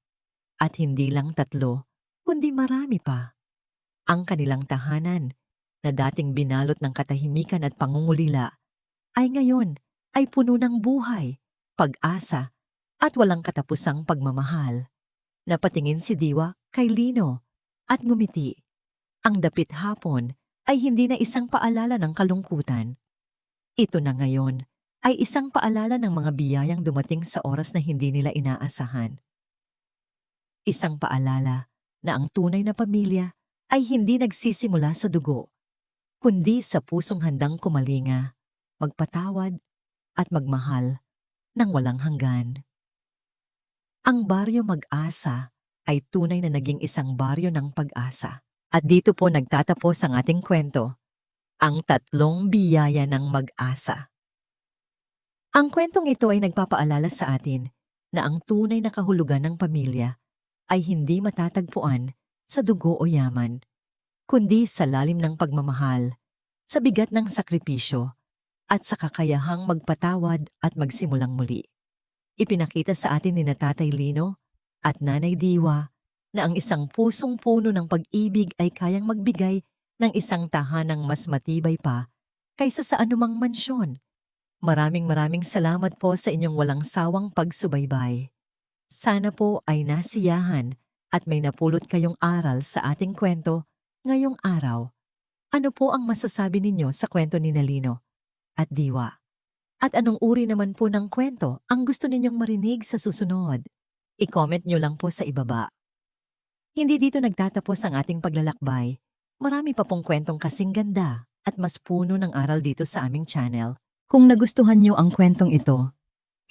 At hindi lang tatlo, kundi marami pa. Ang kanilang tahanan, na dating binalot ng katahimikan at pangungulila, ay ngayon ay puno ng buhay, pag-asa, at walang katapusang pagmamahal. Napatingin si Diwa kay Lino at ngumiti. Ang dapit hapon ay hindi na isang paalala ng kalungkutan. Ito na ngayon ay isang paalala ng mga biyayang dumating sa oras na hindi nila inaasahan. Isang paalala na ang tunay na pamilya ay hindi nagsisimula sa dugo, kundi sa pusong handang kumalinga, magpatawad at magmahal ng walang hanggan. Ang baryo Mag-asa ay tunay na naging isang baryo ng pag-asa. At dito po nagtatapos ang ating kwento, ang tatlong biyaya ng Mag-asa. Ang kwentong ito ay nagpapaalala sa atin na ang tunay na kahulugan ng pamilya ay hindi matatagpuan sa dugo o yaman, kundi sa lalim ng pagmamahal, sa bigat ng sakripisyo, at sa kakayahang magpatawad at magsimulang muli. Ipinakita sa atin ni Tatay Lino at Nanay Diwa na ang isang pusong puno ng pag-ibig ay kayang magbigay ng isang tahanang mas matibay pa kaysa sa anumang mansyon. Maraming salamat po sa inyong walang sawang pagsubaybay. Sana po ay nasiyahan at may napulot kayong aral sa ating kwento ngayong araw. Ano po ang masasabi ninyo sa kwento ni Nalino at Diwa? At anong uri naman po ng kwento ang gusto ninyong marinig sa susunod? I-comment nyo lang po sa ibaba. Hindi dito nagtatapos ang ating paglalakbay. Marami pa pong kwentong kasing ganda at mas puno ng aral dito sa aming channel. Kung nagustuhan nyo ang kwentong ito,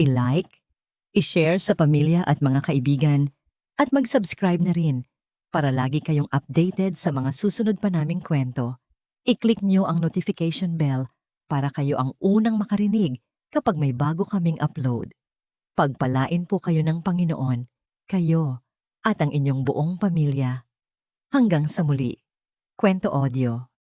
i-like, i-share sa pamilya at mga kaibigan, at mag-subscribe na rin para lagi kayong updated sa mga susunod pa naming kwento. I-click nyo ang notification bell para kayo ang unang makarinig kapag may bago kaming upload. Pagpalain po kayo ng Panginoon, kayo at ang inyong buong pamilya. Hanggang sa muli. Kwento Audio.